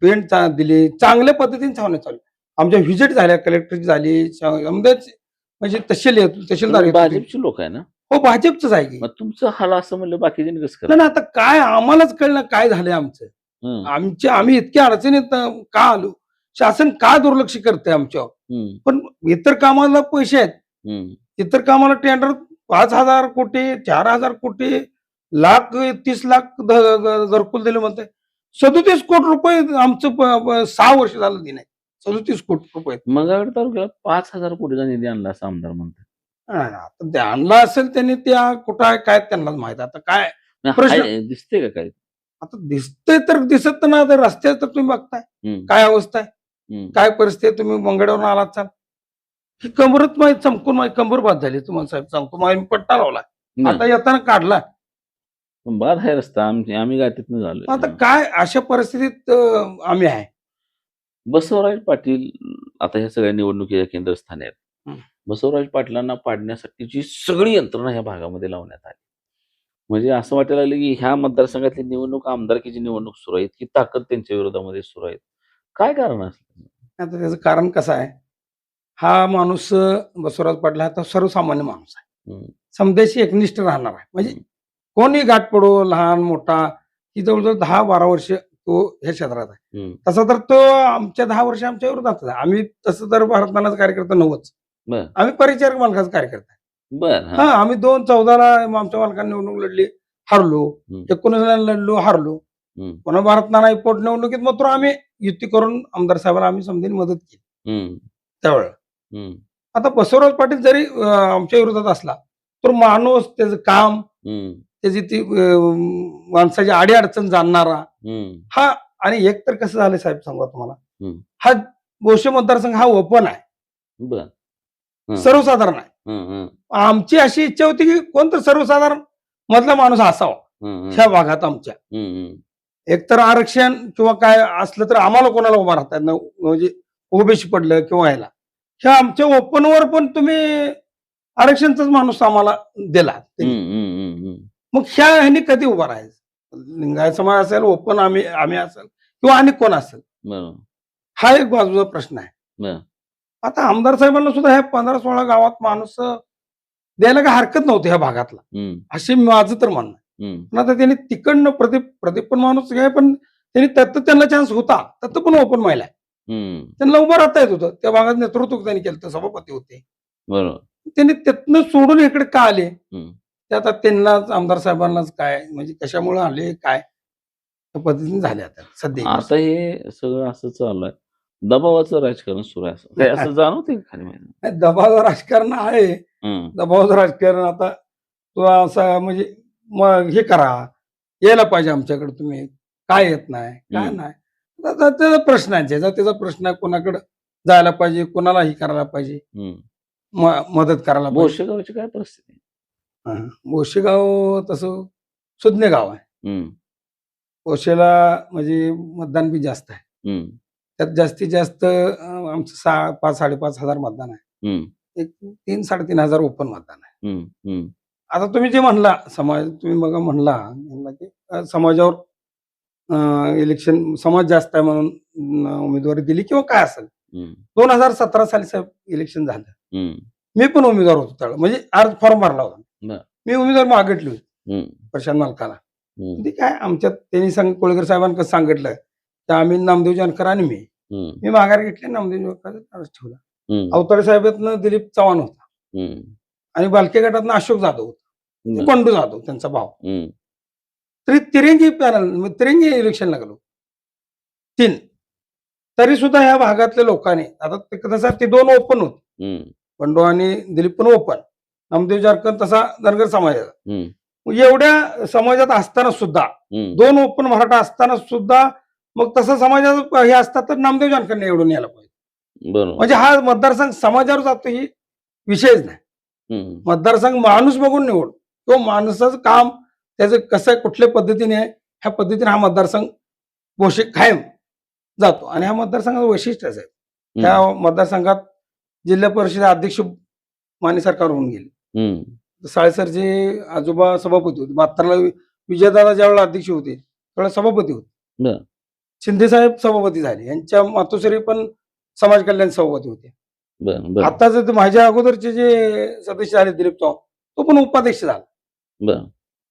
Speaker 1: पेंट दिली, चांगल्या पद्धतीने छावण्या चालू. आमच्या व्हिजिट झाल्या, कलेक्टरची झाली, म्हणजे तहसीलदार येत होते.
Speaker 5: भाजपची लोक आहे ना?
Speaker 1: हो, भाजपचंच आहे की.
Speaker 5: मग तुमचं हाल असं म्हणलं, बाकीचे कसं
Speaker 1: नाही
Speaker 5: करा?
Speaker 1: ना, आता काय आम्हालाच कळलं काय झालंय आमचं.
Speaker 5: हं.
Speaker 1: आम्ही इतक्या अडचणीत का आलो? शासन का दुर्लक्ष करतंय आमच्यावर?
Speaker 5: हं.
Speaker 1: पण इतर कामाला पैसे आहेत.
Speaker 5: हं.
Speaker 1: इतर कामाला टेंडर 5,000 कोटी, 4,000 कोटी, 30 लाख घरकुल दिले म्हणते. 37 कोटी रुपये आमचं 6 वर्ष झालं दिले. 37 कोटी रुपये.
Speaker 5: मंगळवेढा तालुक्याला 5,000 कोटीचा निधी आणला असं आमदार म्हणतात.
Speaker 1: आता ते आणला असेल त्यांनी, त्या कुठं आहे काय त्यांनाच माहित. आता काय प्रश्न-
Speaker 5: दिसते का काय?
Speaker 1: आता दिसतंय तर दिसत ना, तर रस्त्यात तर तुम्ही बघताय
Speaker 5: हं.
Speaker 1: काय अवस्था आहे,
Speaker 5: हं.
Speaker 1: काय परिस्थिती आहे. तुम्ही मंगळवरून आलात चाल, ही कमरत माहीत चमकून माझी कंबर बाद झाली. तुम्हाला साहेब सांगतो, माझी पट्टा लावला, आता येताना काढला.
Speaker 5: पण बाद आहे रस्ता, आम्ही गाठीतनं झालो.
Speaker 1: आता काय अशा परिस्थितीत आम्ही आहे.
Speaker 5: बसवराज पाटील आता ह्या सगळ्या निवडणुकीच्या केंद्रस्थानी आहेत.
Speaker 1: हं.
Speaker 5: बसवराज पाटलांना पाडण्यासाठीची सगळी यंत्रणा ह्या भागामध्ये लावण्यात आली. म्हणजे असं वाटायला लागलं की ह्या मतदारसंघातली निवडणूक, आमदारकीची निवडणूक सुरू आहे, इतकी ताकद त्यांच्या विरोधामध्ये सुरू आहे. काय कारण असतं?
Speaker 1: आता त्याचं कारण कसं आहे, हा माणूस बसवराज पाटील हा तर सर्वसामान्य माणूस आहे.
Speaker 5: हं.
Speaker 1: समजायची एकनिष्ठ राहणार आहे. म्हणजे
Speaker 5: हं.
Speaker 1: कोणी गाठ पडो, लहान मोठा, ही जवळजवळ 10-12 वर्ष तो ह्या क्षेत्रात आहे.
Speaker 5: हम्म.
Speaker 1: तसा तर तो आमच्या 10 वर्ष आमच्या विरोधात आहे. आम्ही तसं तर भारतनानाचा कार्यकर्ता नव्हतच.
Speaker 5: बर
Speaker 1: आम्ही परिचारक मालकाचा कार्यकर्ता आहे.
Speaker 5: बर
Speaker 1: हा आम्ही 2014ला आमच्या मालकांनी निवडणूक लढली, हारलो.
Speaker 5: हम्म.
Speaker 1: 19ला लढलो, हारलो.
Speaker 5: हम्म.
Speaker 1: पुन्हा भारतनाना पोट निवडणुकीत मात्र आम्ही युती करून आमदार साहेबांना आम्ही समजेन मदत केली
Speaker 5: हम्म.
Speaker 1: त्यावेळेला.
Speaker 5: हम्म.
Speaker 1: आता बसवराज पाटील जरी आमच्या विरोधात असला तर माणूस, त्याचं काम,
Speaker 5: हम्म.
Speaker 1: त्याची ती माणसाची अडीअडचण जाणणारा
Speaker 5: हम्म.
Speaker 1: हा. आणि एक तर कसं झालं साहेब सांगू तुम्हाला,
Speaker 5: हम्म.
Speaker 1: हा भोसे मतदारसंघ हा ओपन आहे,
Speaker 5: बर हं.
Speaker 1: सर्वसाधारण आहे.
Speaker 5: हं, हं,
Speaker 1: आमची अशी इच्छा होती की कोणतं सर्वसाधारण मधला माणूस असावा
Speaker 5: हं, हं.
Speaker 1: ह्या भागात आमच्या.
Speaker 5: हं, हं.
Speaker 1: एकतर आरक्षण किंवा काय असलं तर आम्हाला कोणाला उभा राहता येत नाही, म्हणजे ओबीसी पडलं किंवा ह्याला. ह्या आमच्या ओपनवर पण तुम्ही आरक्षणचाच माणूस आम्हाला दिला.
Speaker 5: हं, हं, हं, हं.
Speaker 1: मग ह्या ह्यानी कधी उभा राहायचं? लिंगायत समाज असेल, ओपन आम्ही असेल किंवा आणि कोण असेल,
Speaker 5: बरोबर.
Speaker 1: हा एक बाजूचा प्रश्न आहे.
Speaker 5: बरं.
Speaker 1: आता आमदार साहेबांना सुद्धा ह्या 15-16 गावात माणूस द्यायला काय हरकत नव्हती ह्या भागातला,
Speaker 5: हं,
Speaker 1: असे माझं तर म्हणणं आहे.
Speaker 5: हं.
Speaker 1: पण आता त्यांनी तिकडनं प्रदीप पण माणूस आहे, पण त्यांना चान्स होता, तत्त पण ओपन महिला आहे.
Speaker 5: हं.
Speaker 1: त्यांना उभं राहता येत होतं. त्या भागात नेतृत्व त्यांनी केलं होतं, सभापती होते.
Speaker 5: बरोबर.
Speaker 1: त्यांनी त्यातनं सोडून इकडे का आले?
Speaker 5: हं.
Speaker 1: ते आता त्यांनाच, आमदार साहेबांनाच काय म्हणजे कशामुळे आले काय त्या पद्धतीने झाले आता सध्या.
Speaker 5: आता हे सगळं असं चालू आहे, दबावाचं राजकारण सुरू आहे, असं काय असं जाणवते खाली माहिती?
Speaker 1: नाही, दबावाचं राजकारण आहे. दबावाचं राजकारण आता तो असं म्हणजे मग हे करा, यायला पाहिजे आमच्याकडे, तुम्ही काय येत नाही, काय
Speaker 5: हम्म.
Speaker 1: नाही. आता त्याचा प्रश्न आहे, ज्याचा त्याचा प्रश्न आहे, कोणाकडे जायला पाहिजे, कोणाला हे करायला पाहिजे, मदत करायला पाहिजे.
Speaker 5: बोशेगावची काय परिस्थिती?
Speaker 1: बोशेगाव तसं सुज्ञ गाव आहे.
Speaker 5: हम्म,
Speaker 1: बोशेला म्हणजे मतदान बी जास्त आहे.
Speaker 5: हम्म,
Speaker 1: त्यात जास्तीत जास्त आमचं 5-5.5 हजार मतदान आहे.
Speaker 5: हम्म,
Speaker 1: एक 3-3.5 हजार ओपन मतदान आहे.
Speaker 5: हम्म, हम्म,
Speaker 1: आता तुम्ही जे म्हणला तुम्ही बघा म्हणला की समाजावर इलेक्शन, समाज जास्त आहे म्हणून उमेदवारी दिली किंवा काय असेल.
Speaker 5: हम्म,
Speaker 1: 2017 साली साहेब इलेक्शन झालं,
Speaker 5: हम्म,
Speaker 1: मी पण उमेदवार होतो त्यावेळेला, म्हणजे अर्ज फॉर्म भरला होता.
Speaker 5: बरं.
Speaker 1: मी उमेदवार मागितली होती
Speaker 5: हम्म,
Speaker 1: प्रशांत मालकाला.
Speaker 5: हम्म,
Speaker 1: ते काय आमच्यात त्यांनी कोळीकर साहेबांनी कसं सांगितलं, तर आम्ही नामदेव जानकर आणि
Speaker 5: हम्म,
Speaker 1: मी माघार घेतली, नामदेव जानकरचा अर्ज ठेवला.
Speaker 5: हम्म,
Speaker 1: अवताडे साहेबातनं दिलीप चव्हाण होता
Speaker 5: हम्म,
Speaker 1: आणि बालके गटातनं अशोक जाधव होता,
Speaker 5: बरं.
Speaker 1: बंडू जाधव त्यांचा भाव.
Speaker 5: हम्म,
Speaker 1: तरी तिरंगी पॅनल, तिरंगी इलेक्शन लागलो 3. तरी सुद्धा ह्या भागातल्या लोकांनी, आता कसं ते 2 ओपन होते,
Speaker 5: हम्म,
Speaker 1: बंडू आणि दिलीप पण ओपन, नामदेव जानकर तसा धनगर समाजाचा.
Speaker 5: हम्म,
Speaker 1: मग एवढ्या समाजात असताना सुद्धा,
Speaker 5: हम्म,
Speaker 1: 2 ओपन मराठा असताना सुद्धा, मग तसं समाजाचं हे असतात तर नामदेव जानकरने निवडून यायला पाहिजे.
Speaker 5: बरोबर.
Speaker 1: म्हणजे हा मतदारसंघ समाजावर जातो ही विषयच नाही.
Speaker 5: हम्म,
Speaker 1: मतदारसंघ माणूस बघून निवड, तो माणसाचं काम, त्याचं कसं आहे, कुठल्या पद्धतीने आहे, ह्या पद्धतीने हा मतदारसंघ बोशे कायम जातो. आणि ह्या मतदारसंघाचं वैशिष्ट्यच आहे, त्या मतदारसंघात जिल्हा परिषद अध्यक्ष माने सरकार होऊन गेले.
Speaker 5: हम्म,
Speaker 1: साळेसरचे आजोबा सभापती होते. 72ला विजयदादा ज्यावेळेला अध्यक्ष होते त्यावेळेला सभापती होते.
Speaker 5: बरं.
Speaker 1: शिंदे साहेब सभापती झाले, यांच्या मातोश्री पण समाज कल्याण सभापती होते.
Speaker 5: बरं, बरं,
Speaker 1: आता जर माझ्या अगोदरचे जे सदस्य झाले दिलीप चव्हाण, तो पण उपाध्यक्ष झाला.
Speaker 5: बरं.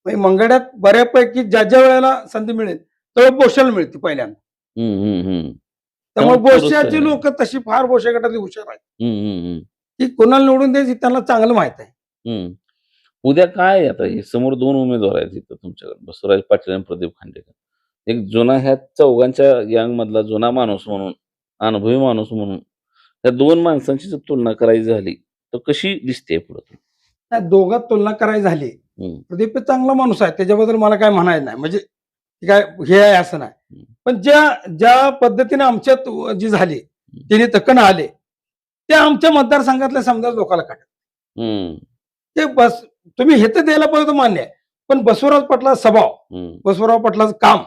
Speaker 1: म्हणजे मंगळ्यात बऱ्यापैकी ज्या वेळेला संधी मिळेल तेव्हा बोशाला मिळते पहिल्यांदा.
Speaker 5: हम्म, हम्म, हम्म,
Speaker 1: त्यामुळे
Speaker 5: त्यामुळे
Speaker 1: बोशाची
Speaker 5: पुरुष
Speaker 1: लोक तशी फार बोशा गटातली हुशार आहेत,
Speaker 5: हम्म, हम्म, हम्म,
Speaker 1: की कोणाला निवडून द्यायची त्यांना चांगलं माहित आहे.
Speaker 5: हम्म. उद्या काय आहे आता, हे समोर 2 उमेदवार आहेत इथं तुमच्याकडे, बसवराज पाटील आणि प्रदीप खांडेकर. एक जुना, ह्या चौघांच्या यंग मधला जुना माणूस म्हणून, अनुभवी माणूस म्हणून, त्या 2 माणसांची जर तुलना करायची झाली तर कशी दिसते पुढे?
Speaker 1: त्या दोघात तुलना करायची झाली, प्रदीप एक चांगला माणूस आहे, त्याच्याबद्दल मला काय म्हणायचं नाही, म्हणजे काय हे आहे असं नाही. पण ज्या पद्धतीने आमच्यात जी झाली, तिने तकन आले, ते आमच्या मतदारसंघातल्या समजा लोकांना काढत. ते बस तुम्ही हे तर द्यायला पाहिजे, मान्य आहे, पण बसवराज पाटलाचा स्वभाव, बसवराज पाटलाचं काम,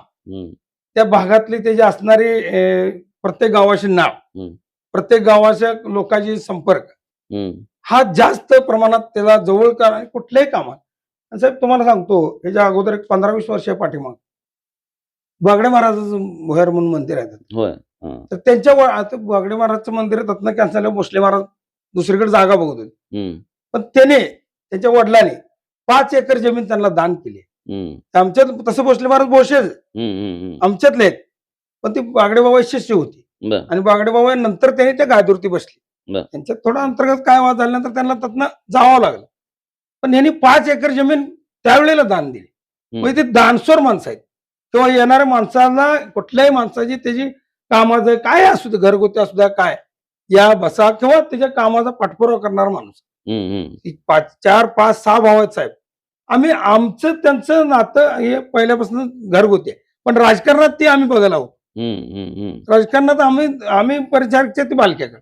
Speaker 1: त्या भागातली त्याची असणारी प्रत्येक गावाचे नाव, प्रत्येक गावाच्या लोकांची संपर्क, हा जास्त प्रमाणात त्याला जवळ करा कुठल्याही कामात. आणि साहेब तुम्हाला सांगतो, ह्याच्या अगोदर एक 15-20 वर्ष पाठीमाग बागडे महाराजाचं भोयर म्हणून मंदिर आहे, तर त्यांच्या आता बागडे महाराजचं मंदिर रत्न कॅन्सल, भोसले महाराज दुसरीकडे जागा बघत होते, पण त्याने त्यांच्या वडिलांनी 5 एकर जमीन त्यांना दान केली. आमच्यात तसं भोसले महाराज बोशेच आमच्यातले आहेत, पण ती बागडे बाबा शिष्य होती
Speaker 5: बर
Speaker 1: आणि बागडे बाबा नंतर त्यांनी त्या गादीवरती बसली.
Speaker 5: बर.
Speaker 1: त्यांच्यात थोडा अंतर्गत काय वाद झाल्यानंतर त्यांना त्यातनं जावं लागलं. पण यांनी 5 एकर जमीन त्यावेळेला दान दिली. म्हणजे ते दानस्वर माणसं आहेत किंवा येणाऱ्या माणसाला कुठल्याही माणसाची त्याची कामाचं काय असू दे, घरगुती असू द्या, काय या बसा किंवा त्याच्या कामाचा पाठपुरावा करणारा माणूस. 4, 5, 6 भाव आहेत साहेब. आम्ही आमचं त्यांचं नातं हे पहिल्यापासून घरगुती आहे. पण राजकारणात ते आम्ही बघायला आहोत. राजकारणात आम्ही परिचारकच्या ती बालक्या का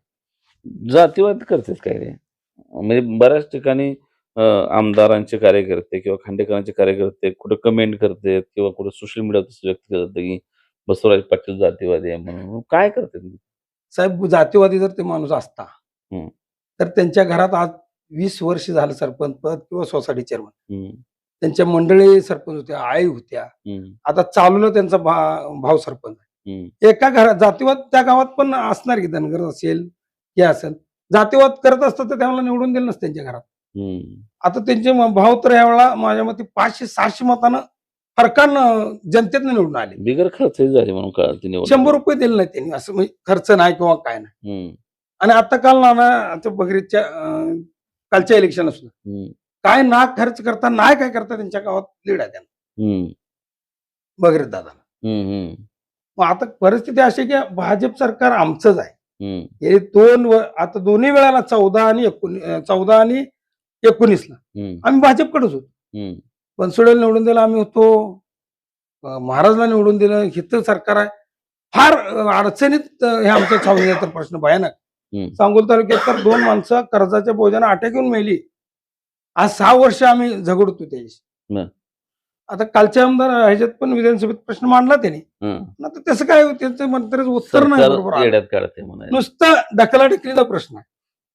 Speaker 5: जातीवाद करतेच काय रे? म्हणजे बऱ्याच ठिकाणी आमदारांचे कार्यकर्ते किंवा खांडेकरांचे कार्यकर्ते कुठे कमेंट करतात किंवा कुठे सोशल मीडियावर तसं व्यक्त करतात की बसवराज पाटील जातीवादी आहे म्हणून. काय करतात?
Speaker 1: साहेब जातीवादी जर ते माणूस असता
Speaker 5: हम्म.
Speaker 1: तर त्यांच्या घरात आज 20 वर्ष झालं सरपंच पद किंवा सोसायटी चेअरमन. त्यांच्या मंडळी सरपंच होत्या, आई होत्या. आता चालवलं त्यांचा भाव सरपंच आहे. एका घरात जातीवाद त्या गावात पण असणार की धनगर असेल हे असेल. जातीवाद करत असतात तर त्याला निवडून दिलं नसतं त्यांच्या घरात. आता त्यांचे भाव तर यावेळेला माझ्या मते 500-600 मतानं फरकानं जनतेतनं निवडून आले.
Speaker 5: बिगर खर्च झाली म्हणून का ती निवडणूक?
Speaker 1: 100 रुपये दिले नाही त्यांनी, असं म्हणजे खर्च नाही किंवा काय नाही. आणि आता काल नाना बगरीच्या कालच्या इलेक्शन असलं काय ना खर्च करता नाही काय करता त्यांच्या गावात लीड आहे त्यांना बगरीत दादा. मग आता परिस्थिती अशी की भाजप सरकार आमचंच आहे. हे आता दोन्ही वेळाला 14 आणि 19ला आम्ही भाजपकडेच होतो. बनसोडेला निवडून दिलं आम्ही होतो, महाराजला निवडून दिलं, हिथं सरकार आहे. फार अडचणीत हे आमच्या छावणीचा तर प्रश्न भयानक. सांगोल तालुक्यात तर 2 माणसं कर्जाच्या बोजाने अटॅक येऊन मेली. आज 6 वर्ष आम्ही झगडतो त्याच्याशी. आता कालच्या आमदार ह्याच्यात पण विधानसभेत प्रश्न मांडला त्यांनी. आता तसं काय त्यांचं मंत्र्याचं उत्तर नाही बरोबर आलं.
Speaker 5: येड्यात काढते म्हणायचं.
Speaker 1: नुसतं ढकलाढकलीचा प्रश्न आहे.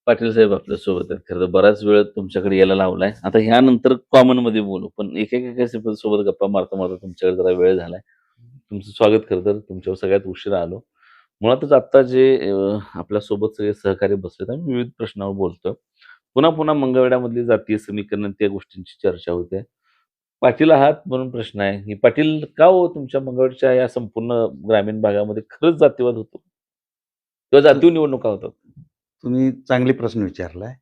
Speaker 5: पाटील साहेब आपल्या सोबत आहेत. खरं तर बराच वेळ तुमच्याकडे यायला लावलाय. आता ह्यानंतर कॉमन मध्ये बोलू, पण एकेका सोबत गप्पा मारता मारता तुमच्याकडे जरा वेळ झालाय. तुमचं स्वागत खरं तर तुमच्यावर सगळ्यात उशिरा आलो. मुळातच आता जे आपल्या सोबत सगळे सहकारी बसलेत आम्ही विविध प्रश्नावर बोलतोय. पुन्हा पुन्हा मंगळवेढ्यामधली जातीय समीकरण त्या गोष्टींची चर्चा होते. पाटील आहात म्हणून प्रश्न आहे की पाटील का हो तुमच्या मंगळवेढच्या या संपूर्ण ग्रामीण भागामध्ये खरंच जातीवाद होतो किंवा जातीय निवडणुका होतात?
Speaker 2: तुम्ही चांगली प्रश्न विचारलाय.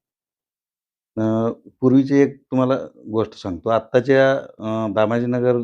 Speaker 2: पूर्वीची एक तुम्हाला गोष्ट सांगतो. आत्ताच्या दामाजीनगर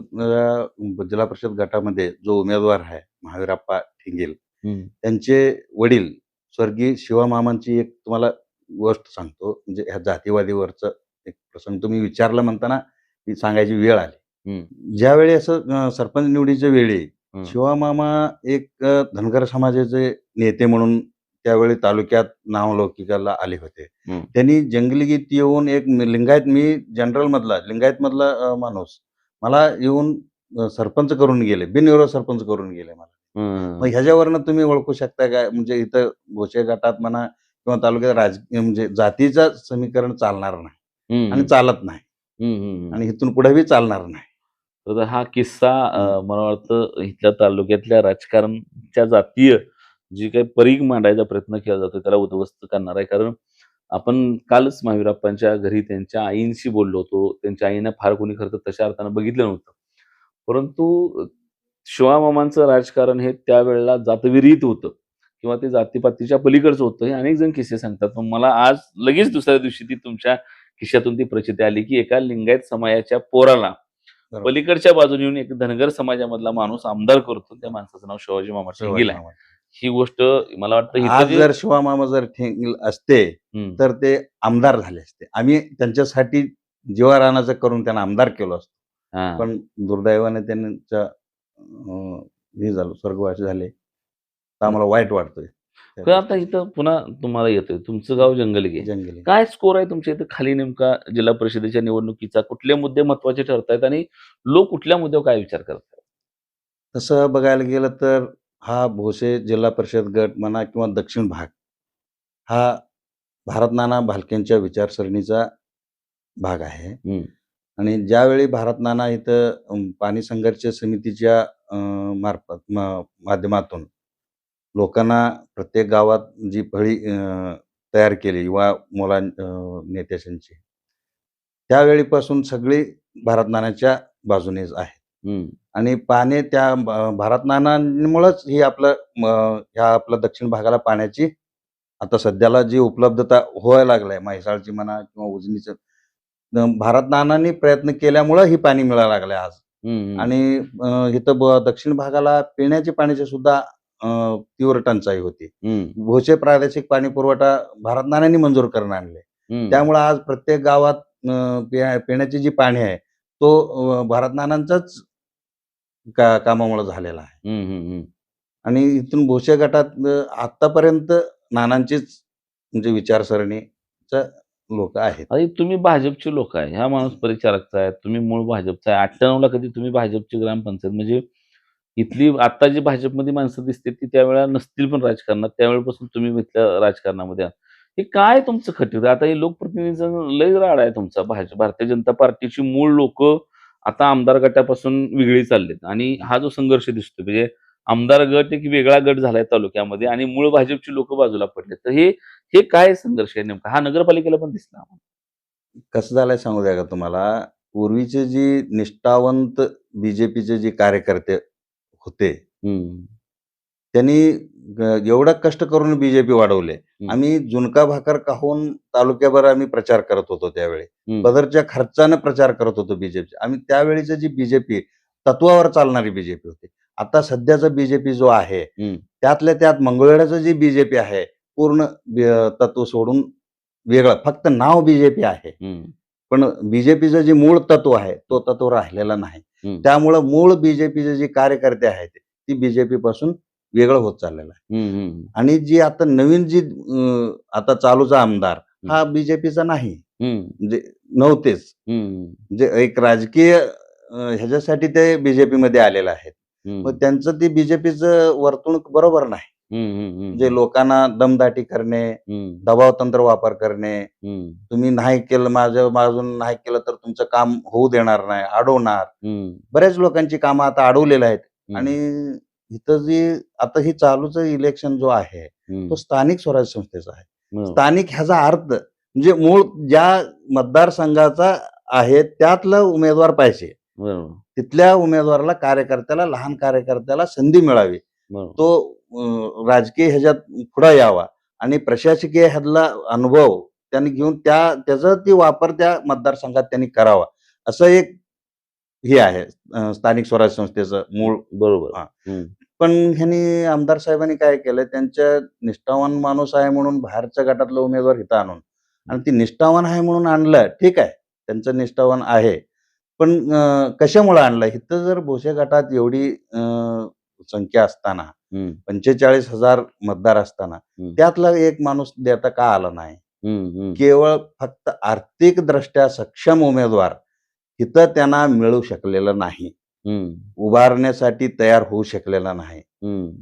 Speaker 2: जिल्हा परिषद गटामध्ये जो उमेदवार आहे महावीरप्पा ठिंगेल, त्यांचे वडील स्वर्गीय शिवामामांची एक तुम्हाला गोष्ट सांगतो. म्हणजे ह्या जातीवादीवरचं एक प्रसंग तुम्ही विचारला म्हणताना ती सांगायची वेळ आली. ज्यावेळी असं सरपंच निवडीच्या वेळी शिवामामा एक धनगर समाजाचे नेते म्हणून त्यावेळी तालुक्यात नावलौकिकाला आले होते. त्यांनी जंगली गीत येऊन एक लिंगायत, मी जनरल मधला लिंगायत मधला माणूस, मला येऊन सरपंच करून गेले, बिनविरोध सरपंच करून गेले मला. मग ह्याच्यावरनं तुम्ही ओळखू शकता काय? म्हणजे इथं भोसे गटात म्हणा किंवा तालुक्यात राजकीय म्हणजे जातीचं समीकरण चालणार नाही आणि चालत नाही आणि इथून पुढे चालणार नाही.
Speaker 5: तर हा किस्सा मला वाटतं इथल्या तालुक्यातल्या राजकारणच्या जातीय जी काही परीघ मांडायचा प्रयत्न केला जातो त्याला उद्ध्वस्त करणार आहे. कारण आपण कालच महावीरप्पांच्या घरी त्यांच्या आईंशी बोललो होतो. त्यांच्या आईनं फार कोणी खरं तर तशा अर्थानं बघितलं नव्हतं. परंतु शिवामामांचं राजकारण हे त्यावेळेला जातविरहित होतं किंवा ते जातीपातीच्या पलीकडचं होतं. हे अनेक जण किस्से सांगतात. पण मला आज लगेच दुसऱ्या दिवशी ती तुमच्या खिशातून ती प्रचिती आली की एका लिंगायत समाजाच्या पोराला पलीकडच्या बाजूने येऊन एक धनगर समाजामधला माणूस आमदार करतो. त्या माणसाचं नाव शिवाजी मामा ठिंगेल आहे. ही गोष्ट मला वाटतं
Speaker 2: आज जर शिवामामा जर ठिंगेल असते तर ते आमदार झाले असते. आम्ही त्यांच्यासाठी जीवारानाचं करून त्यांना आमदार केलो असतो. पण दुर्दैवाने त्यांच्या हे झालं, स्वर्गवासी झाले. तर आम्हाला वाईट वाटतंय.
Speaker 5: आता इथं पुन्हा तुम्हाला येतोय, तुमचं गाव जंगलगे. काय स्कोर आहे तुमच्या इथं खाली नेमका जिल्हा परिषदेच्या निवडणुकीचा? कुठले मुद्दे महत्वाचे ठरतायत आणि लोक कुठल्या मुद्द्यावर काय विचार करतात?
Speaker 2: तसं बघायला गेलं तर हा भोसे जिल्हा परिषद गट म्हणा किंवा दक्षिण भाग हा भारत नाना भालकेंच्या विचारसरणीचा भाग आहे. आणि ज्यावेळी भारत नाना इथं पाणी संघर्ष समितीच्या माध्यमातून लोकांना प्रत्येक गावात जी फळी तयार केली युवा मुला नेत्यांची, त्यावेळीपासून सगळी भारत नानाच्या बाजूनेच आहे. आणि पाणी त्या भारत नानांमुळेच ही ह्या आपल्या दक्षिण भागाला पाण्याची आता सध्याला जी उपलब्धता व्हायला लागलाय, म्हैसाळची म्हणा किंवा उजनीचं, भारत नानांनी प्रयत्न केल्यामुळं ही पाणी मिळायला लागलंय आज. आणि इथं दक्षिण भागाला पिण्याच्या पाण्याची सुद्धा तीव्र टंचाई होती. भोसे प्रादेशिक पाणी पुरवठा भारत नानांनी मंजूर करून आणले. त्यामुळे आज प्रत्येक गावात पिण्याची जी पाणी आहे तो भारत नानांचाच कामामुळे झालेला आहे. आणि इथून भोसे गटात आतापर्यंत नानांचीच म्हणजे विचारसरणीचं लोक आहेत.
Speaker 5: आणि तुम्ही भाजपचे लोक आहे, ह्या माणूस परिचारकचा आहे, तुम्ही मूळ भाजपचा आहे. 98 ला कधी तुम्ही भाजपची ग्रामपंचायत, म्हणजे इथली आता जी भाजपमध्ये माणसं दिसते ती त्यावेळेला नसतील पण राजकारणात, त्यावेळेपासून तुम्ही इथल्या राजकारणामध्ये आहात. हे काय तुमचं खटीर? आता हे लोकप्रतिनिधीचा लय राड आहे तुमचा. भारतीय जनता पार्टीची मूळ लोक आता आमदार गटापासून वेगळी चाललेत आणि हा जो संघर्ष दिसतो, म्हणजे आमदार गट एक वेगळा गट झालाय तालुक्यामध्ये आणि मूळ भाजपची लोक बाजूला पडले. तर हे काय संघर्ष आहे नेमका? हा नगरपालिकेला पण दिसला.
Speaker 2: कसं झालंय सांगू द्या का तुम्हाला, पूर्वीचे जी निष्ठावंत बीजेपीचे जे कार्यकर्ते होते त्यांनी एवढं कष्ट करून बीजेपी वाढवले. आम्ही झुणका भाकर खाऊन तालुक्याभर आम्ही प्रचार करत होतो त्यावेळी. बदरच्या खर्चानं प्रचार करत होतो बीजेपी. आम्ही त्यावेळीची जी बीजेपी तत्वावर चालणारी बीजेपी होती. आता सध्याचा बीजेपी जो आहे त्यातल्या त्यात मंगळवेढ्याचं जी बीजेपी आहे पूर्ण तत्व सोडून वेगळं, फक्त नाव बीजेपी आहे, पण बीजेपीचं जे मूळ तत्व आहे तो तत्व राहिलेला नाही. त्यामुळं मूळ बीजेपीचे जे कार्यकर्ते आहेत ती बीजेपी पासून वेगळं होत चाललेलं आहे. आणि जी आता नवीन जी आता चालूचा आमदार हा बीजेपीचा नाही, म्हणजे नव्हतेच, म्हणजे एक राजकीय ह्याच्यासाठी ते बीजेपी मध्ये आलेले आहेत. मग त्यांचं ते बीजेपीचं वर्तणूक बरोबर नाही. म्हणजे लोकांना दमदाटी करणे, दबाव तंत्र वापर करणे, तुम्ही नाही केलं, माझून नाही केलं तर तुमचं काम होऊ देणार नाही, अडवणार. बऱ्याच लोकांची कामं आता अडवलेली आहेत. आणि इथं जी आता ही चालूचं इलेक्शन जो आहे तो स्थानिक स्वराज्य संस्थेचा आहे. स्थानिक ह्याचा अर्थ म्हणजे मूळ ज्या मतदारसंघाचा आहे त्यातला उमेदवार पाहिजे. तिथल्या उमेदवाराला, कार्यकर्त्याला, लहान कार्यकर्त्याला संधी मिळावी, तो राजकीय ह्याच्यात पुढे यावा आणि प्रशासकीय ह्यातला अनुभव त्यांनी घेऊन त्याचा ती वापर त्या मतदारसंघात त्यांनी करावा, असं एक हे आहे स्थानिक स्वराज्य संस्थेचं मूळ.
Speaker 5: बरोबर.
Speaker 2: पण ह्यांनी आमदार साहेबांनी काय केलं, त्यांच्या निष्ठावान माणूस आहे म्हणून बाहेरच्या गटातला उमेदवार इथं आणून, आणि ती निष्ठावान आहे म्हणून आणलं, ठीक आहे, त्यांचं निष्ठावान आहे, पण कशामुळे आणलं? इथं जर भोसे गटात एवढी संख्या असताना, 45,000 मतदार असताना त्यातला एक माणूस देता का आला नाही? केवळ फक्त आर्थिक दृष्ट्या सक्षम उमेदवार इथं त्यांना मिळू शकलेलं नाही, उभारण्यासाठी तयार होऊ शकलेला नाही.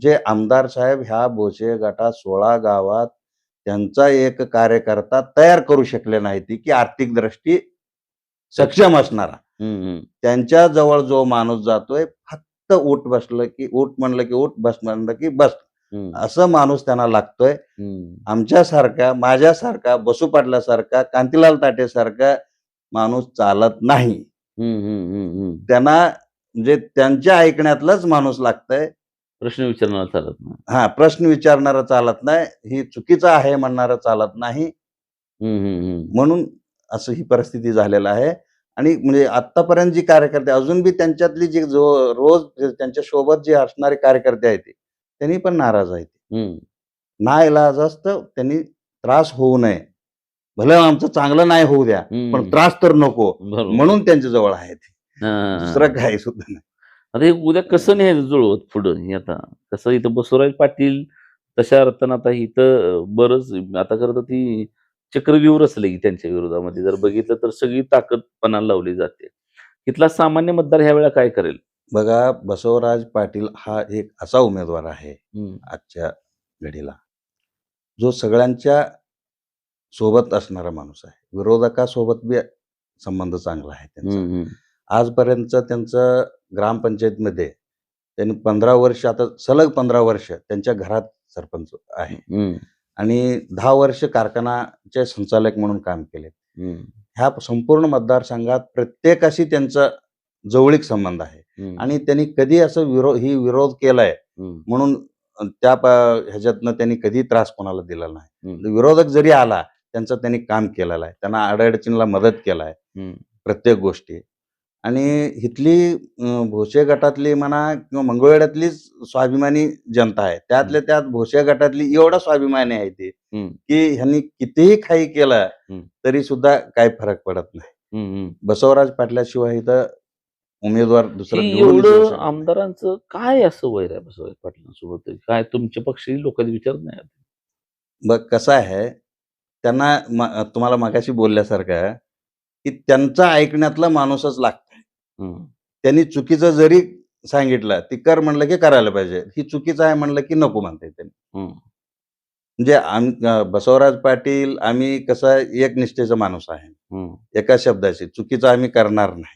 Speaker 2: जे आमदार साहेब ह्या भोसे गटात 16 गावात त्यांचा एक कार्यकर्ता तयार करू शकले नाही की आर्थिक दृष्टी सक्षम असणारा. त्यांच्या जवळ जो माणूस जातोय फक्त उठ बसलं की उठ म्हणलं की उठ, बस म्हणलं की बस, असं माणूस त्यांना लागतोय. आमच्यासारखा, माझ्यासारखा, बसू पाटलासारखा, कांतीलाल ताटे सारखा माणूस चालत नाही. त्यांना म्हणजे त्यांच्या ऐकण्यातलाच माणूस लागतंय.
Speaker 5: प्रश्न विचारणारा चालत नाही.
Speaker 2: प्रश्न विचारणारा चालत नाही, ही चुकीचं आहे म्हणणारा चालत नाही. म्हणून असं ही परिस्थिती झालेली आहे. आणि म्हणजे आतापर्यंत जी कार्यकर्ते अजून बी त्यांच्यातली जी रोज त्यांच्या सोबत जे असणारे कार्यकर्ते आहेत त्यांनी पण नाराज आहेत. नाईलाजास्तव त्यांनी त्रास होऊ नये, भले आमचं चांगलं नाही होऊ द्या, पण त्रास तर नको, म्हणून त्यांच्या जवळ आहेत. दुसरं काही सुद्धा नाही.
Speaker 5: आता हे उद्या कसं नाही जुळवत पुढं? आता कसं इथं बसवराज पाटील तशा अर्थानं आता इथं बरंच आता करत ती चक्रव्यूह रचले की त्यांच्या विरोधामध्ये जर बघितलं तर सगळी ताकद पणाला लावली जाते. इथला सामान्य मतदार ह्या वेळेला काय करेल?
Speaker 2: बघा, बसवराज पाटील हा एक असा उमेदवार आहे आजच्या घडीला जो सगळ्यांच्या सोबत असणारा माणूस आहे. विरोधकासोबत बी संबंध चांगला आहे त्यांचा. आजपर्यंत त्यांचं ग्रामपंचायतमध्ये त्यांनी 15 वर्ष, आता सलग 15 वर्ष त्यांच्या घरात सरपंच आहे आणि 10 वर्ष कारखानाचे संचालक म्हणून काम केले. ह्या संपूर्ण मतदारसंघात प्रत्येकाशी त्यांचा जवळीक संबंध आहे. आणि त्यांनी कधी असं विरोध केलाय म्हणून त्या ह्याच्यातनं त्यांनी कधी त्रास कोणाला दिला नाही. विरोधक जरी आला त्यांचं त्यांनी काम केलेलं आहे, त्यांना अडचणीला मदत केलाय प्रत्येक गोष्टी. आणि इथली भोसे गटातली म्हणा किंवा मंगळवेढ्यातली स्वाभिमानी जनता आहे, त्यातल्या त्यात भोसे गटातली एवढा स्वाभिमानी आहे ती की ह्यांनी कितीही काही केलं तरी सुद्धा काही फरक पडत नाही. बसवराज पाटलाशिवाय इथं उमेदवार दुसरा निवडून येऊ
Speaker 5: एवढं
Speaker 2: शकत नाही.
Speaker 5: आमदारांचं काय असं वैर आहे बसवराज पाटलांसोबत? काय तुमच्या पक्षी लोक विचारत नाही?
Speaker 2: बघ कसं आहे, त्यांना तुम्हाला मगाशी बोलल्यासारखं आहे की त्यांचा ऐकण्यातला माणूसच लागतंय. त्यांनी चुकीचं जरी सांगितलं ती कर म्हणलं की करायला पाहिजे, ही चुकीचं आहे म्हणलं की नको म्हणते त्यांनी. म्हणजे बसवराज पाटील आम्ही कसं एक निष्ठेचा माणूस आहे, एका शब्दाशी चुकीचं आम्ही करणार नाही.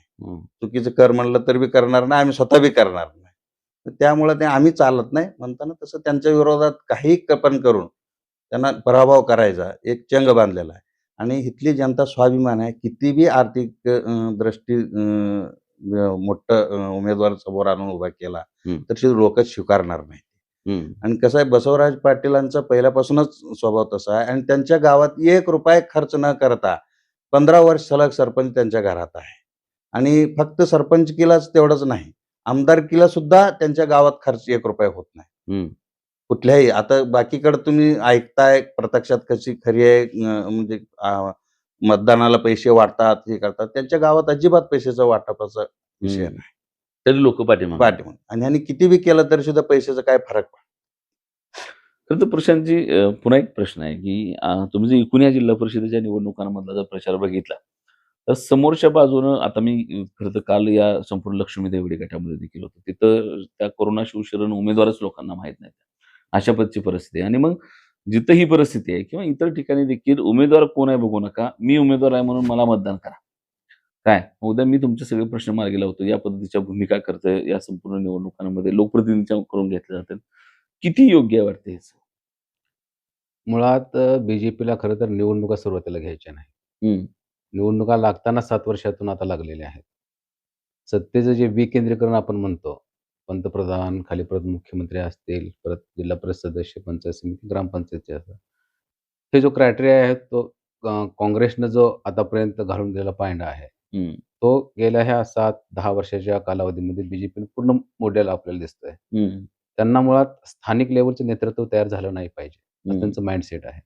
Speaker 2: चुकीचं कर म्हणलं तर बी करणार नाही, आम्ही स्वतः बी करणार नाही. त्यामुळे ते आम्ही चालत नाही म्हणताना तसं त्यांच्या विरोधात काही कपन करून त्यांना पराभव करायचा एक चंग बांधलेला आहे. आणि इथली जनता स्वाभिमान आहे, किती बी आर्थिक दृष्टी मोठं उमेदवार समोर आणून उभा केला तर लोक स्वीकारणार नाही. आणि कसं आहे, बसवराज पाटीलांचा पहिल्यापासूनच स्वभाव तसा आहे आणि त्यांच्या गावात 1 रुपया खर्च न करता 15 वर्ष सलग सरपंच त्यांच्या घरात आहे. आणि फक्त सरपंचकीलाच तेवढंच नाही, आमदारकीला सुद्धा त्यांच्या गावात खर्च 1 रुपया होत नाही कुठल्याही. आता बाकीकडे तुम्ही ऐकताय प्रत्यक्षात कशी खरी आहे, म्हणजे मतदानाला पैसे वाटतात हे करतात, त्यांच्या गावात अजिबात पैशाचा वाटपाचा विषय नाही.
Speaker 5: तरी लोक पाठिंबा.
Speaker 2: आणि ह्यांनी किती बी केलं तरी सुद्धा पैशाचा काय फरक पडतो.
Speaker 5: खरं तर प्रशांतजी, पुन्हा एक प्रश्न आहे की तुम्ही जर एकूण या जिल्हा परिषदेच्या निवडणुकांमधला जर प्रचार बघितला तर समोरच्या बाजूनं, आता मी खरं तर काल या संपूर्ण लक्ष्मी देवडी गटामध्ये देखील होतो, तिथं त्या करुणा शिवशरण उमेदवारच लोकांना माहीत नाही, अशा पद्धतीची परिस्थिती आहे. आणि मग जिथं ही परिस्थिती आहे किंवा इतर ठिकाणी देखील उमेदवार कोण आहे बघू नका, मी उमेदवार आहे म्हणून मला मतदान करा. काय उद्या मी तुमचे सगळे प्रश्न मार्गी लावतो, या पद्धतीच्या भूमिका करतोय या संपूर्ण निवडणुकांमध्ये लोकप्रतिनिधी करून घेतले जातात, किती योग्य वाटते हेच?
Speaker 4: मुळात बीजेपीला खरं तर निवडणुका सुरुवातीला घ्यायच्या नाही. निवडणुका लागताना 7 वर्षातून आता लागलेल्या आहेत. सत्तेचं जे विकेंद्रीकरण आपण म्हणतो, पंतप्रधान, खाली परत मुख्यमंत्री असतील, परत जिल्हा परिषद सदस्य, पंचायत समिती, ग्रामपंचायतचे असतात. हे जो क्रायटेरिया आहे तो काँग्रेसनं जो आतापर्यंत घालून दिलेला पायंडा आहे, तो गेल्या ह्या 7-10 वर्षाच्या कालावधीमध्ये बीजेपीने पूर्ण मोडलेला आपल्याला दिसतोय. त्यांना मुळात स्थानिक लेवलचं नेतृत्व तयार झालं नाही पाहिजे, असं त्यांचं माइंडसेट आहे.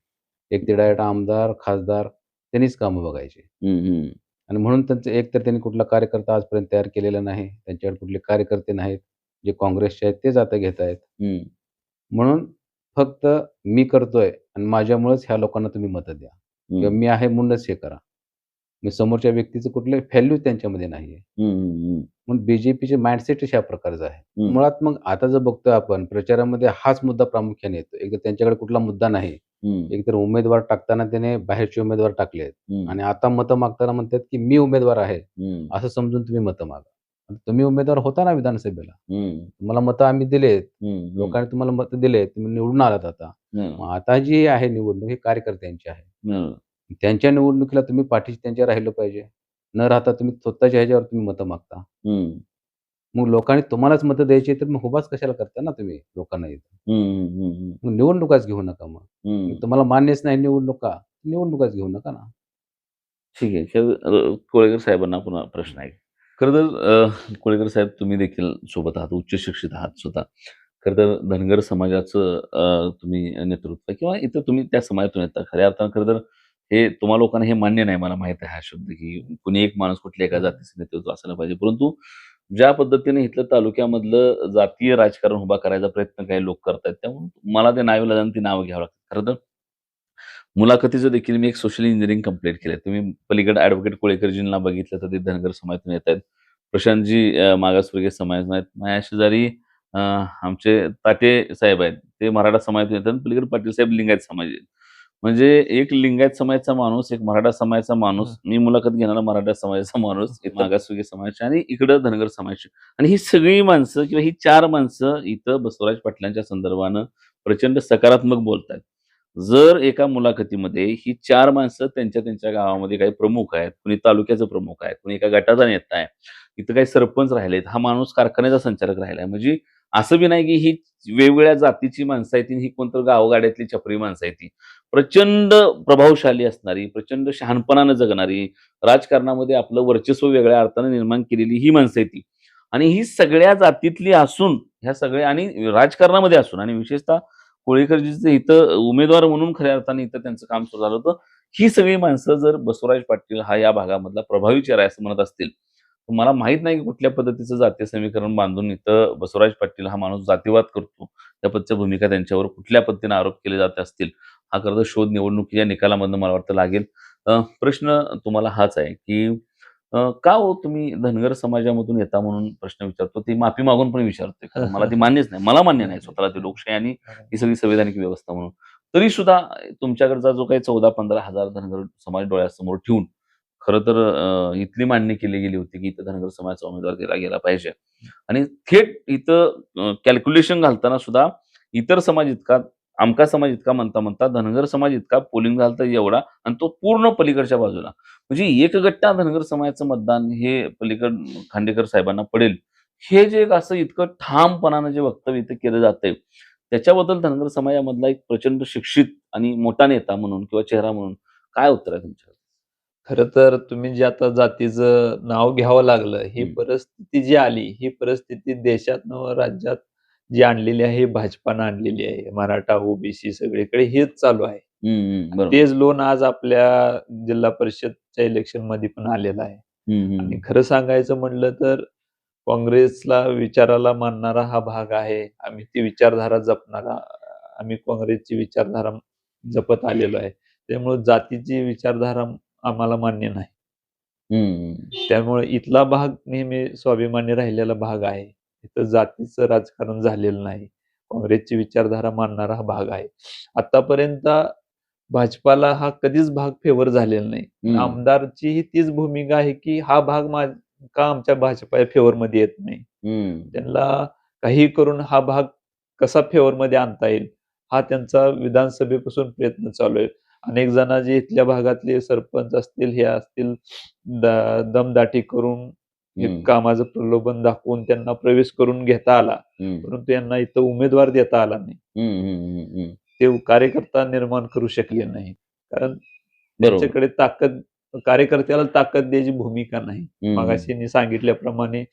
Speaker 4: एक डायरेक्ट आमदार, खासदार त्यांनीच कामं बघायची. आणि म्हणून त्यांचं एक तर त्यांनी कुठला कार्यकर्ता आजपर्यंत तयार केलेला नाही. त्यांच्याकडे कुठले कार्यकर्ते नाहीत. जे काँग्रेसचे आहेत तेच आता घेत आहेत. म्हणून फक्त मी करतोय आणि माझ्यामुळेच ह्या लोकांना तुम्ही मतं द्या किंवा मी आहे म्हणूनच हे करा. मी समोरच्या व्यक्तीचं कुठले व्हॅल्यू त्यांच्यामध्ये नाहीये. म्हणून बीजेपीचे माइंडसेटच ह्या प्रकारचं आहे. मुळात मग आता जर बघतोय आपण प्रचारामध्ये हाच मुद्दा प्रामुख्याने येतो. एकतर त्यांच्याकडे कुठला मुद्दा नाही. एकतर उमेदवार टाकताना त्याने बाहेरचे उमेदवार टाकले आहेत आणि आता मतं मागताना म्हणतात की मी उमेदवार आहे असं समजून तुम्ही मतं मागा. तुम्ही उमेदवार होता ना विधानसभेला, तुम्हाला मतं आम्ही दिलेत, लोकांनी तुम्हाला मतं दिलेत, तुम्ही निवडून आलात. आता जी आहे निवडणूक ही कार्यकर्त्यांची आहे. त्यांच्या निवडणुकीला तुम्ही पाठीशी त्यांच्या राहिलं पाहिजे. न राहता तुम्ही स्वतःच्या ह्याच्यावर तुम्ही मतं मागता. मग लोकांनी तुम्हालाच मतं द्यायची तर मग उभाच कशाला करता ना तुम्ही लोकांना इथं. मग निवडणुकाच घेऊ नका. मग तुम्हाला मान्यच नाही निवडणुकाच घेऊ नका ना.
Speaker 5: ठीक आहे. कोळेकर साहेबांना पुन्हा प्रश्न आहे. खरं तर कोळेकर साहेब, तुम्ही देखील सोबत आहात, उच्च शिक्षित आहात स्वतः. खरं तर धनगर समाजाचं तुम्ही नेतृत्व किंवा इथं तुम्ही त्या समाजातून येता. खऱ्या अर्थानं खरं तर हे तुम्हा लोकांना हे मान्य नाही, मला माहित आहे हा शब्द, की कुणी एक माणूस कुठल्या एका जातीचं नेतृत्व असायला पाहिजे. परंतु ज्या पद्धतीने इथलं तालुक्यामधलं जातीय राजकारण उभा करायचा प्रयत्न काही लोक करतायत, त्यामुळे मला ते नाईलाजाने ती नावं घ्यावं लागतात. खरं तर मुलाखतीचं देखील मी एक सोशल इंजिनिअरिंग कंप्लीट केलं. तुम्ही पलीकडे ॲडव्होकेट कोळेकरजींना बघितलं तर ते धनगर समाजातून येत आहेत. प्रशांतजी मागासवर्गीय समाजातून आहेत. माझ्या शेजारी आमचे ताटे साहेब आहेत, ते मराठा समाजातून येतात. पलीकडे पाटील साहेब लिंगायत समाज आहेत. म्हणजे एक लिंगायत समाजाचा माणूस, एक मराठा समाजाचा माणूस, मी मुलाखत घेणारा मराठा समाजाचा माणूस, एक मागासवर्गीय समाजाचे आणि इकडं धनगर समाजाचे. आणि ही सगळी माणसं किंवा ही 4 माणसं इथं बसवराज पाटलांच्या संदर्भानं प्रचंड सकारात्मक बोलतात. जर एका मुलाखतीमध्ये ही 4 माणसं त्यांच्या गावामध्ये काही प्रमुख आहेत, कुणी तालुक्याचं प्रमुख आहे, कुणी एका गटाचा नेता आहे, इथं काही सरपंच राहिलेत, हा माणूस कारखान्याचा संचालक राहिलाय. म्हणजे असं बी नाही की ही वेगवेगळ्या जातीची माणसं आहेत, ही कोणतं गावगाड्यातली छपरी माणसं आहेत. ती प्रचंड प्रभावशाली असणारी, प्रचंड शहाणपणानं जगणारी, राजकारणामध्ये आपलं वर्चस्व वेगळ्या अर्थानं निर्माण केलेली ही माणसं आहेत ती. आणि ही सगळ्या जातीतली असून ह्या सगळ्या आणि राजकारणामध्ये असून आणि विशेषतः कोळीकरजीचं इथं उमेदवार म्हणून खऱ्या अर्थाने इथं त्यांचं काम सुरू झालं होतं. ही सगळी माणसं जर बसवराज पाटील हा या भागामधला प्रभावी चेहरा आहे असं म्हणत असतील, तर मला माहित नाही की कुठल्या पद्धतीचं जातीय समीकरण बांधून इथं बसवराज पाटील हा माणूस जातीवाद करतो, त्या पद्धतीच्या भूमिका त्यांच्यावर कुठल्या पद्धतीने आरोप केले जात असतील, हा खरं तर शोध निवडणुकीच्या निकालामधनं मला वाटतं लागेल. प्रश्न तुम्हाला हाच आहे की का हो तुम्ही धनगर समाजामधून येता म्हणून प्रश्न विचारतो, ती माफी मागून पण विचारतोय. कारण मला ती मान्यच नाही. मला मान्य नाही स्वतःला ती लोकशाही आणि ही सगळी संवैधानिक व्यवस्था म्हणून. तरी सुद्धा तुमच्याकडचा जो काही 14-15 हजार धनगर समाज डोळ्यासमोर ठेवून खरं तर इथली मांडणी केली गेली होती की इथं धनगर समाजाचा उमेदवार दिला गेला पाहिजे. आणि थेट इथं कॅल्क्युलेशन घालताना सुद्धा इतर समाज इतका, आमका समाज इतका म्हणता म्हणता धनगर समाज इतका पोलिंग झालता एवढा आणि तो पूर्ण पलीकडच्या बाजूला. म्हणजे एक गट्टा धनगर समाजाचं मतदान हे पलीकड खांडेकर साहेबांना पडेल, हे जे एक असं इतकं ठामपणानं जे वक्तव्य इथं केलं जातंय, त्याच्याबद्दल धनगर समाजामधला एक प्रचंड शिक्षित आणि मोठा नेता म्हणून किंवा चेहरा म्हणून काय उत्तर आहे तुमच्या?
Speaker 3: खरं तर तुम्ही जे आता जातीचं नाव घ्यावं लागलं, ही परिस्थिती जी आली, ही परिस्थिती देशातनं व राज्यात जी आणलेली आहे, ही भाजपानं आणलेली आहे. मराठा, ओबीसी सगळीकडे हेच चालू आहे.
Speaker 5: बरोबर.
Speaker 3: तेच लोन आज आपल्या जिल्हा परिषदच्या इलेक्शनमध्ये पण आलेलं आहे. आणि खरं सांगायचं म्हटलं तर काँग्रेसला विचाराला मानणारा हा भाग आहे. आम्ही ती विचारधारा जपणारा, आम्ही काँग्रेसची विचारधारा जपत आलेलो आहे. त्यामुळे जातीची विचारधारा आम्हाला मान्य नाही. त्यामुळे इथला भाग नेहमी स्वाभिमानी राहिलेला भाग आहे. इथं जातीचं राजकारण झालेलं नाही. काँग्रेसची विचारधारा मानणारा हा भाग आहे. आतापर्यंत भाजपाला हा कधीच भाग फेवर झालेला नाही. आमदारची ही तीच भूमिका आहे की हा भाग का आमच्या भाजपा फेवरमध्ये येत नाही. त्यांना काही करून हा भाग कसा फेवरमध्ये आणता येईल, हा त्यांचा विधानसभेपासून प्रयत्न चालू आहे. अनेक जण जे इथल्या भागातले सरपंच असतील, हे असतील, दमदाटी करून कामाचं प्रलोभन दाखवून त्यांना प्रवेश करून घेता आला, परंतु यांना इथं उमेदवार देता आला नाही. ते कार्यकर्ता निर्माण करू शकले नाही. कारण त्यांच्याकडे ताकद, कार्यकर्त्याला ताकद द्यायची भूमिका नाही. मगाशी मी सांगितल्याप्रमाणे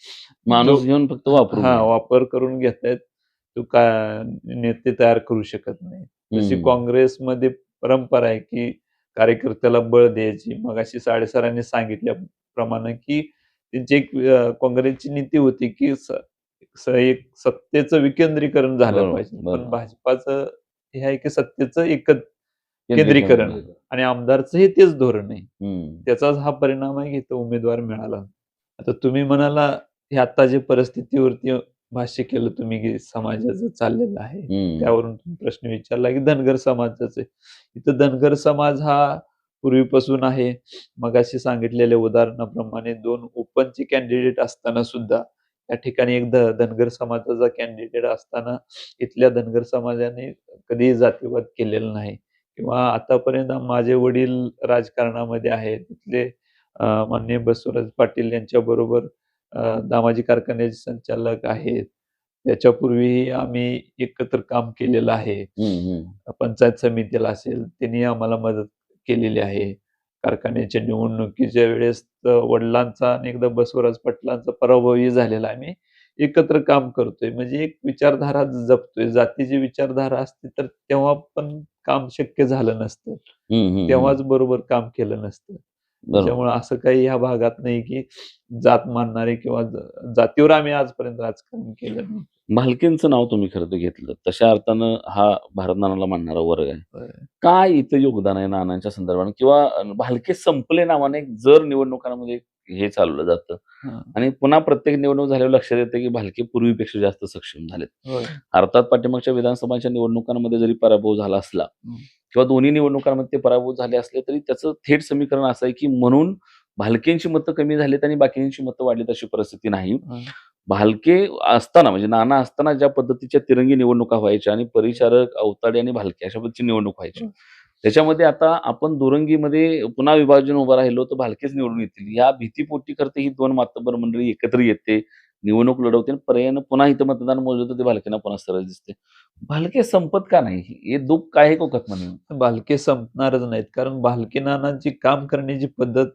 Speaker 5: माणूस घेऊन फक्त
Speaker 3: वापर करून घेतायत. तो नेते तयार करू शकत नाही. जशी काँग्रेसमध्ये परंपरा आहे की कार्यकर्त्याला बळ द्यायची. मगाशी साडेसरांनी सांगितल्याप्रमाणे की त्यांची एक काँग्रेसची नीती होती की एक सत्तेचं विकेंद्रीकरण झालं पाहिजे. पण भाजपाचं हे आहे की सत्तेचं केंद्रीकरण आणि आमदारचंही तेच धोरण आहे. त्याचाच हा परिणाम आहे की इथं उमेदवार मिळाला. आता तुम्ही म्हणाला हे आता जे परिस्थितीवरती भाष्य केलं तुम्ही की समाजाचं चाललेलं आहे, त्यावरून तुम्ही प्रश्न विचारला की धनगर समाजाचं आहे. इथं धनगर समाज हा पूर्वीपासून आहे. मगाशी सांगितलेल्या उदाहरणाप्रमाणे 2 ओपनचे कॅन्डिडेट असताना सुद्धा या ठिकाणी एक धनगर समाजाचा कॅन्डिडेट असताना इथल्या धनगर समाजाने कधीही जातीवाद केलेला नाही. किंवा आतापर्यंत माझे वडील राजकारणामध्ये आहेत. तिथले माननीय बसवराज पाटील यांच्याबरोबर दामाजी कारखान्याचे संचालक आहेत. त्याच्यापूर्वीही आम्ही एकत्र काम केलेलं आहे. पंचायत समितीला असेल, त्यांनी आम्हाला मदत केलेली आहे. कारखान्याच्या निवडणुकीच्या वेळेस वडिलांचा आणि एकदा बसवराज पाटलांचा पराभवही झालेला आहे. आम्ही एकत्र काम करतोय. म्हणजे एक विचारधारा जपतोय. जातीची विचारधारा असती तर तेव्हा पण काम शक्य झालं नसतं. तेव्हाच बरोबर काम केलं नसतं. त्याच्यामुळे असं काही ह्या भागात नाही की जात मानणारे किंवा जातीवर आम्ही आजपर्यंत राजकारण केलं नाही.
Speaker 5: भालकेंचं नाव तुम्ही खरं तर घेतलं. तशा अर्थानं हा भारत नानाला मानणारा वर्ग आहे. काय इथं योगदान आहे नानांच्या संदर्भाने किंवा भालके संपले नावाने जर निवडणुकांमध्ये हे चालवलं जातं आणि पुन्हा प्रत्येक निवडणूक झाल्यावर लक्षात येतं की भालके पूर्वीपेक्षा जास्त सक्षम झालेत. अर्थात पाठीमागच्या विधानसभाच्या निवडणुकांमध्ये जरी पराभव झाला असला किंवा दोन्ही निवडणुकांमध्ये ते पराभव झाले असले तरी त्याचं थेट समीकरण असं आहे की म्हणून भालकेंची मतं कमी झालीत आणि बाकींची मतं वाढलीत अशी परिस्थिती नाही. भालके असताना म्हणजे नाना असताना ज्या पद्धतीच्या तिरंगी निवडणुका व्हायच्या आणि परिचारक, अवताडे आणि भालके अशा पद्धतीची निवडणूक व्हायची, त्याच्यामध्ये आता आपण दुरंगीमध्ये पुन्हा विभाजन उभं राहिलो तर भालकेच निवडून येतील या भीतीपोटी करते ही दोन मातब्बर मंडळी एकत्र येते, निवडणूक लढवते आणि पर्यायानं पुन्हा इथं मतदान मोजलं तर ते भालकेंना पुन्हा सरळ दिसते. भालके संपत का नाही? हे दुःख काय आहे कोकत म्हणे?
Speaker 3: भालके संपणारच नाहीत, कारण भालके नानांची काम करण्याची पद्धत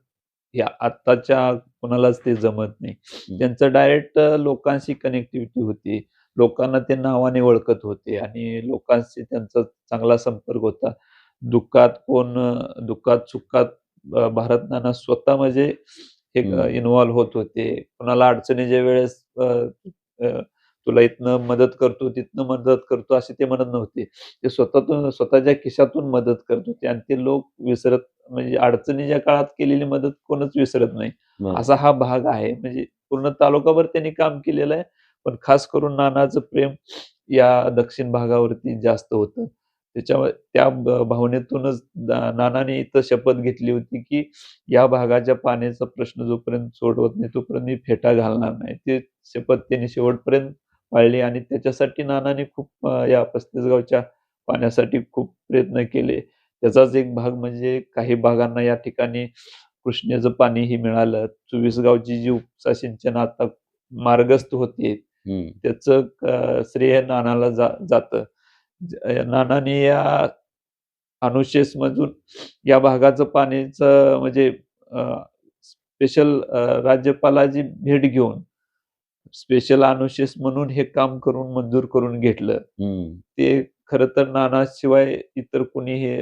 Speaker 3: या आत्ताच्या कोणालाच ते जमत नाही. त्यांचं डायरेक्ट लोकांशी कनेक्टिव्हिटी होती, लोकांना ते नावाने ओळखत होते आणि लोकांशी त्यांचा चांगला संपर्क होता. दुःखात सुखात भारत नाना स्वतः म्हणजे हे इन्व्हॉल्व्ह होत होते. कोणाला अडचणीच्या वेळेस तुला इथनं मदत करतो, तिथनं मदत करतो असे ते म्हणत नव्हते. ते स्वतःच्या खिशातून मदत करत होते आणि ते लोक विसरत, म्हणजे अडचणीच्या काळात केलेली मदत कोणच विसरत नाही. असा हा भाग आहे. म्हणजे पूर्ण तालुकाभर त्यांनी काम केलेलं आहे, पण खास करून नानाचं प्रेम या दक्षिण भागावरती जास्त होतं. त्या भावनेतूनच नानाने इथं शपथ घेतली होती की या भागाच्या पाण्याचा प्रश्न जोपर्यंत सोडवत नाही तोपर्यंत मी फेटा घालणार नाही. ते शपथ त्यांनी शेवटपर्यंत पाळली आणि त्याच्यासाठी नानाने खूप या 35 गावच्या पाण्यासाठी खूप प्रयत्न केले. त्याचाच एक भाग म्हणजे काही भागांना या ठिकाणी कृष्णेचं पाणीही मिळालं. 24 गावची जी उपसा सिंचन आता मार्गस्थ होते त्याचं श्रेय नानाला जातं. नानाने या अनुशेष मधून या भागाचं पाण्याचं म्हणजे स्पेशल राज्यपालाची भेट घेऊन स्पेशल अनुशेष म्हणून हे काम करून मंजूर करून घेतलं. ते खरं तर नानाशिवाय इतर कोणी हे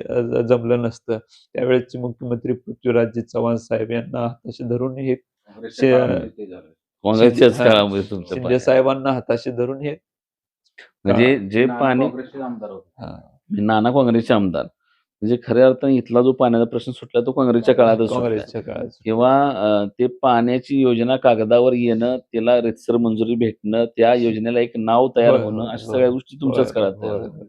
Speaker 3: जमलं नसतं. त्यावेळेचे मुख्यमंत्री पृथ्वीराजजी चव्हाण साहेब यांना हाताशी धरून हे
Speaker 5: काँग्रेसच्याच काळामध्ये तुमचं
Speaker 3: शिंदे
Speaker 5: पाणी.
Speaker 3: साहेबांना हाताशी धरून हे
Speaker 5: म्हणजे जे पाणी नाना काँग्रेसचे आमदार, म्हणजे खऱ्या अर्थाने इथला जो पाण्याचा प्रश्न सुटला तो काँग्रेसच्या काळातच सुटला.
Speaker 3: काँग्रेसच्या काळात
Speaker 5: किंवा ते पाण्याची योजना कागदावर येणं, त्याला रितसर मंजुरी भेटणं, त्या योजनेला एक नाव तयार
Speaker 3: होय,
Speaker 5: होणं,
Speaker 3: होय,
Speaker 5: अशा सगळ्या गोष्टी तुमच्याच
Speaker 3: होय,
Speaker 5: काळात तयार
Speaker 3: होय,
Speaker 5: झाल्या.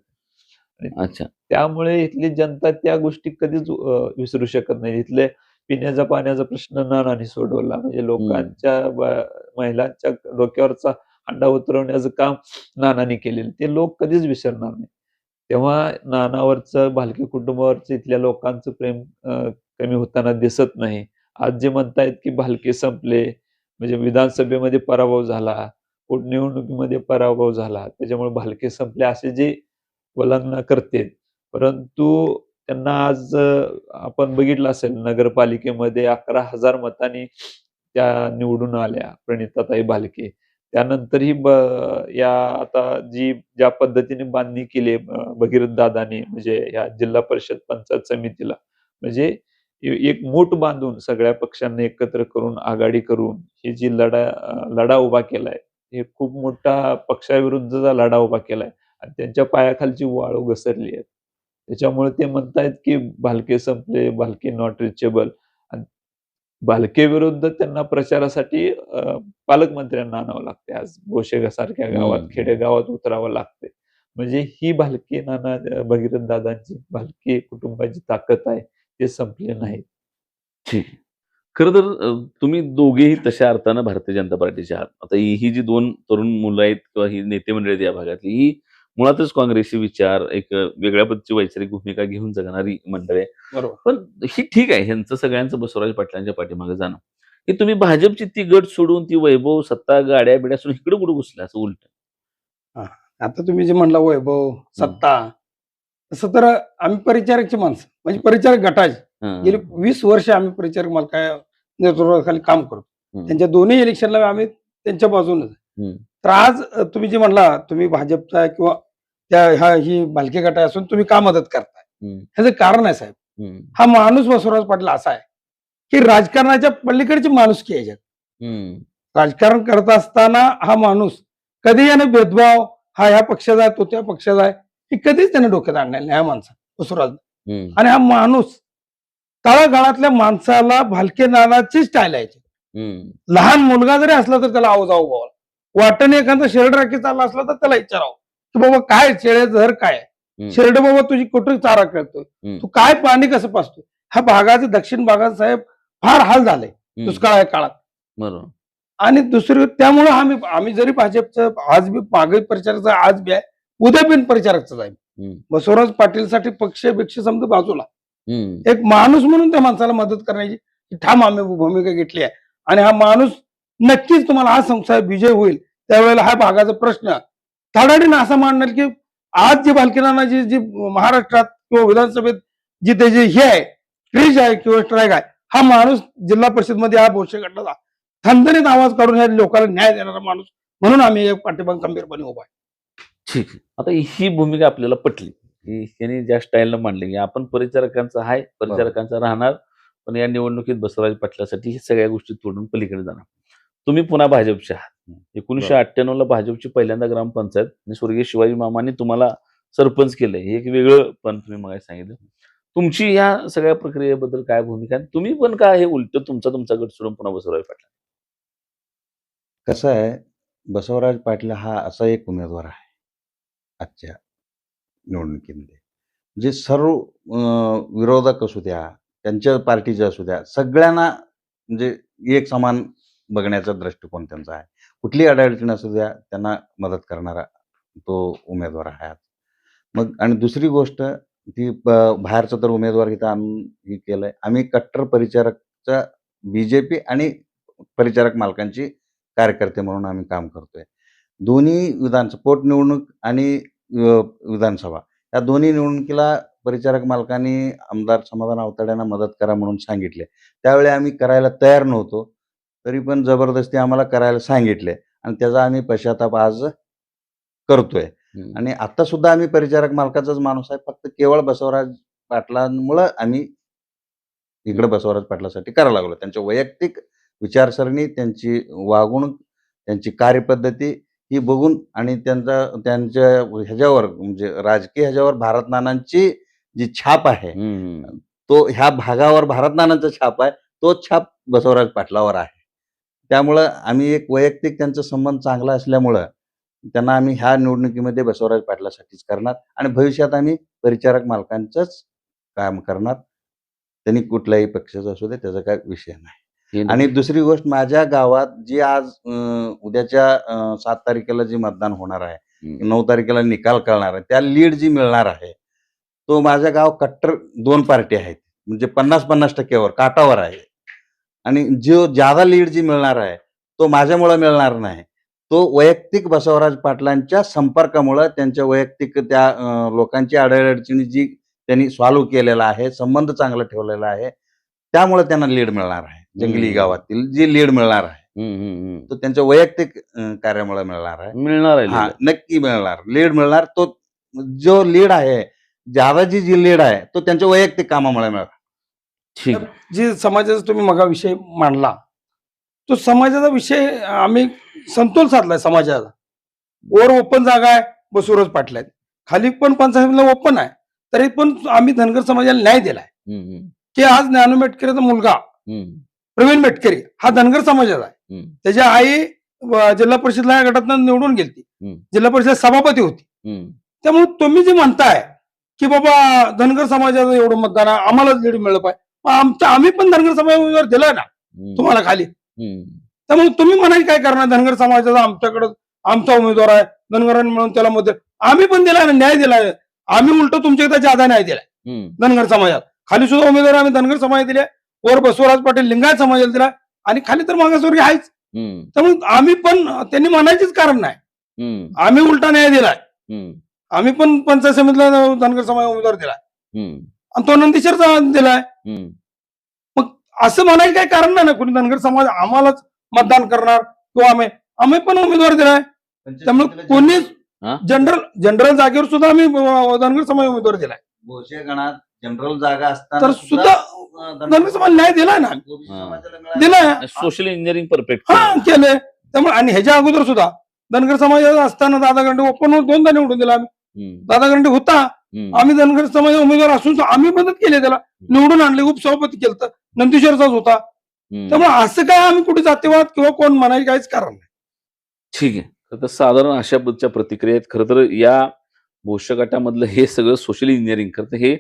Speaker 3: होय.
Speaker 5: अच्छा.
Speaker 3: त्यामुळे इथली जनता त्या गोष्टी कधीच विसरू शकत नाही. इथले पिण्याच्या पाण्याचा प्रश्न नानांनी सोडवला. म्हणजे लोकांच्या महिलांच्या डोक्यावरचा हंडा उतरवण्याचं काम नानांनी केलेलं ते लोक कधीच विसरणार नाही. तेव्हा नानावरचं, भालके कुटुंबावरचं इथल्या लोकांचं प्रेम कमी होताना दिसत नाही. आज जे म्हणतायत की भालके संपले, म्हणजे विधानसभेमध्ये पराभव झाला, पोटनिवडणुकीमध्ये पराभव झाला, त्याच्यामुळे भालके संपले असे जे वल्गना करतेत. परंतु त्यांना आज आपण बघितलं असेल नगरपालिकेमध्ये 11,000 मतांनी त्या निवडून आल्या प्रणिताताई भालके. त्यानंतरही या आता ज्या पद्धतीने बांधणी केली भगीरथ दादांनी, म्हणजे या जिल्हा परिषद पंचायत समितीला, म्हणजे एक मूठ बांधून सगळ्या पक्षांना एकत्र करून आघाडी करून ही जी लढा उभा केलाय, हे खूप मोठा पक्षाविरुद्धचा लढा उभा केलाय आणि त्यांच्या पायाखालची वाळू घसरली आहे. त्याच्यामुळे ते म्हणतायत की भालके संपले, भालके नॉट रिचेबल. आणि भालके विरुद्ध त्यांना प्रचारासाठी पालकमंत्र्यांना आणावं लागते. आज भोशेसारख्या गावात, खेडेगावात उतरावं लागते. म्हणजे ही भालके नाना भगीरथ दादांची, भालके कुटुंबाची ताकद आहे, ते संपले नाही.
Speaker 5: ठीक. खरं तर तुम्ही दोघेही तशा अर्थानं भारतीय जनता पार्टीचे आहात. आता ही जी दोन तरुण मुलं आहेत किंवा ही नेते मंडळी आहेत या भागातली, ही मुळातच काँग्रेसचे विचार, एक वेगळ्या पद्धतीची वैचारिक भूमिका घेऊन जगणारी मंडळी आहे.
Speaker 1: बरोबर.
Speaker 5: पण ही ठीक आहे, ह्यांचं सगळ्यांचं बसवराज पाटलांच्या पाठीमागे जाणं. की तुम्ही भाजपची ती गट सोडून, ती वैभव, सत्ता, गाड्या बिड्या सोडून इकडे कुठे घुसला असं उलट?
Speaker 1: आता तुम्ही जे म्हणला वैभव, सत्ता, तसं तर आम्ही परिचारकची माणसं, म्हणजे परिचारक गटाचे गेली 20 वर्ष आम्ही परिचारक मालका नेतृत्वाखाली काम करतो. त्यांच्या दोन्ही इलेक्शनला आम्ही त्यांच्या बाजूनच. तर आज तुम्ही जे म्हणला, तुम्ही भाजपचा किंवा ही भालके गट असून तुम्ही का मदत करताय, ह्याचं कारण आहे साहेब, हा माणूस बसवराज पाटील असा आहे की राजकारणाच्या पलीकडची माणुसकी आहे याच्यात. राजकारण करत असताना हा माणूस कधी याने भेदभाव, हा ह्या पक्षाचा आहे, तो त्या पक्षाचा आहे, हे कधीच त्याने डोक्यात आणलेलं नाही. हा माणसा बसवराज, आणि हा माणूस तळागाळातल्या माणसाला भालके नानाची स्टाईल आहे. लहान मुलगा जरी असला तर त्याला आवाज बोला, वाटणे एखादा शेरड राखी चालला असला तर त्याला विचारावं की बाबा काय शेळ्याचं घर काय, शेरड बाबा तुझी कुठे चारा खेळतोय, तू काय पाणी कसं पाचतोय. ह्या भागाचे, दक्षिण भागात साहेब फार हाल झाले दुष्काळ काळात.
Speaker 5: बरोबर.
Speaker 1: आणि दुसरी त्यामुळे आम्ही जरी भाजपचं आज बी मागे प्रचाराचा आज बी आहे, उद्या बिन प्रचारकच आहे. बसवराज पाटीलसाठी पक्ष समजा बाजूला,
Speaker 5: हम्म.
Speaker 1: एक माणूस म्हणून त्या माणसाला मदत करण्याची ठाम आम्ही भूमिका घेतली आहे. आणि हा माणूस नक्कीच तुम्हाला हा संसार विजय होईल त्यावेळेला हा भागाचा प्रश्न ताडाडीनं असा मांडणार की आज जी बालकिनांना जी महाराष्ट्रात किंवा विधानसभेत जी त्याची हे आहे, क्रीज आहे किंवा स्ट्राईक आहे, हा माणूस जिल्हा परिषद मध्ये हा भविष्य गटाचा थंडणीत आवाज काढून ह्या लोकांना न्याय देणारा माणूस म्हणून आम्ही एक पाठिंबा खंबीरपणे उभा आहे.
Speaker 5: ठीक आहे. आता ही भूमिका आपल्याला पटली की त्यांनी ज्या स्टाईलनं मांडली की आपण परिचारकांचा आहे, परिचारकांचा राहणार, पण या निवडणुकीत बसवराज पाटलासाठी हे सगळ्या गोष्टी तोडून पलीकडे जाणार. तुम्ही पुन्हा भाजपचे आहात. 1998 ला भाजपची पहिल्यांदा ग्रामपंचायत आणि स्वर्गीय शिवाजी मामांनी तुम्हाला सरपंच केलंय, हे एक वेगळं पण तुम्ही मला सांगितलं. तुमची या सगळ्या प्रक्रियेबद्दल काय भूमिका आहे? तुम्ही पण काय हे उलट तुमचा गट सोडून पुन्हा बसवराज पाटला?
Speaker 2: कसं आहे, बसवराज पाटील हा असा एक उमेदवार आहे आजच्या निवडणुकीमध्ये जे सर्व विरोधक असू द्या, त्यांच्या पार्टीचे असू द्या, सगळ्यांना म्हणजे एक समान बघण्याचा दृष्टिकोन त्यांचा आहे. कुठली अडचण असू द्या त्यांना मदत करणारा तो उमेदवार आहे. मग आणि दुसरी गोष्ट ती बाहेरचा तर उमेदवार इथं आणून हे केलंय. आम्ही कट्टर परिचारकचा बीजेपी आणि परिचारक मालकांची कार्यकर्ते म्हणून आम्ही काम करतोय. दोन्ही पोटनिवडणूक आणि विधानसभा या दोन्ही निवडणुकीला परिचारक मालकांनी आमदार समाधान आवताड्यांना मदत करा म्हणून सांगितले. त्यावेळी आम्ही करायला तयार नव्हतो, तरी पण जबरदस्ती आम्हाला करायला सांगितले आणि त्याचा आम्ही पश्चाताप आज करतोय. आणि आता सुद्धा आम्ही परिचारक मालकाचाच माणूस आहे, फक्त केवळ बसवराज पाटलांमुळं आम्ही इकडे बसवराज पाटलासाठी करायला लागलो. त्यांच्या वैयक्तिक विचारसरणी, त्यांची वागणूक, त्यांची कार्यपद्धती ही बघून आणि त्यांच्या ह्याच्यावर म्हणजे राजकीय ह्याच्यावर भारत नानांची जी छाप आहे, तो ह्या भागावर भारत नानांचा छाप आहे, तोच छाप बसवराज पाटलावर आहे. त्यामुळं आम्ही एक वैयक्तिक त्यांचा संबंध चांगला असल्यामुळं त्यांना आम्ही ह्या निवडणुकीमध्ये बसवराज पाटलासाठीच करणार आणि भविष्यात आम्ही परिचारक मालकांचंच काम करणार. त्यांनी कुठल्याही पक्षाचा असू दे त्याचा काही विषय नाही. आणि दुसरी गोष्ट, माझ्या गावात जी आज उद्याच्या 7 तारखेला जी मतदान होणार आहे, 9 तारखेला निकाल कळणार आहे, त्या लीड जी मिळणार आहे तो माझ्या गाव कट्टर 2 पार्टी आहेत म्हणजे 50-50% काटावर आहे. आणि जो ज्यादा लीड जी मिळणार आहे तो माझ्यामुळे मिळणार नाही, तो वैयक्तिक बसवराज पाटलांच्या संपर्कामुळे, त्यांच्या वैयक्तिक त्या लोकांची अडचणी जी त्यांनी सॉल्व्ह केलेला आहे, संबंध चांगला ठेवलेला आहे, त्यामुळे त्यांना लीड मिळणार आहे. जंगली गावातील जी लीड मिळणार आहे तो त्यांच्या वैयक्तिक कार्यामुळे मिळणार आहे. हा, नक्की मिळणार, लीड मिळणार. तो जो लीड आहे, ज्यादाची जी लीड आहे तो त्यांच्या वैयक्तिक कामामुळे मिळणार.
Speaker 5: ठीक.
Speaker 1: जे समाजाचा तुम्ही मगा विषय मांडला, तो समाजाचा विषय आम्ही समतोल साधलाय. समाजाचा वर ओपन जागा आहे, बसवराज पाटील आहेत, खाली पण पंचायतला ओपन आहे, तरी पण आम्ही धनगर समाजाला न्याय दिलाय की आज ज्ञानू मेटकरीचा मुलगा प्रवीण मेटकरी हा धनगर समाजाचा आहे. त्याची आई जिल्हा परिषदला या गटातून निवडून गेली, जिल्हा परिषद सभापती होती. त्यामुळे तुम्ही जे म्हणताय की बाबा धनगर समाजाचं एवढं मतदान आहे, आम्हालाच लीड मिळलं पाहिजे, आम्ही पण धनगर समाजावर दिलाय ना तुम्हाला खाली. त्यामुळे तुम्ही म्हणाल काय करणार, धनगर समाजाचा आमच्याकडे आमचा उमेदवार आहे, धनगरांनी म्हणून त्याला मत आम्ही पण दिलाय ना, न्याय दिलाय. आम्ही उलट तुमच्याकडे ज्यादा न्याय दिलाय धनगर समाजात. खाली सुद्धा उमेदवार आम्ही धनगर समाज दिले, वर बसवराज पाटील लिंगायत समाजाला दिला आणि खाली तर मागासवर्गीय आहेच. त्यामुळे आम्ही पण, त्यांनी म्हणायचीच कारण नाही, आम्ही उलटा न्याय दिलाय. आम्ही पण पंचायत समितीला धनगर समाज उमेदवार दिलाय आणि तो नंदीशरचा दिलाय. मग असं म्हणायचं काही कारण नाही ना, कोणी धनगर समाज आम्हालाच मतदान करणार किंवा आम्ही पण उमेदवार दिलाय. त्यामुळे कोणी जनरल जागेवर सुद्धा आम्ही धनगर समाज उमेदवार दिलाय.
Speaker 2: भोसे गणात जनरल जागा असताना
Speaker 1: तर सुद्धा धनगर समाज न्याय दिलाय ना, दिलाय.
Speaker 5: सोशल इंजिनिअरिंग परफेक्ट
Speaker 1: केलंय. त्यामुळे आणि ह्याच्या अगोदर सुद्धा धनगर समाज असताना दादा गंडे ओपन 2दा निवडून दिला आम्ही. दादा गंडे होता, आम्ही धनगर समाज उमेदवार असून आम्ही मदत केली, त्याला निवडून आणले, उपसभापती केलं, नंदीश्वरचाच होता. त्यामुळे असं काय आम्ही कुठे जातीवाद किंवा कोण म्हणायचं काहीच कारण नाही.
Speaker 5: ठीक आहे. तर साधारण अशा पद्धतीच्या प्रतिक्रिया आहेत. खरं तर या भोष्य गटामधलं हे सगळं सोशल इंजिनिअरिंग खरं तर हे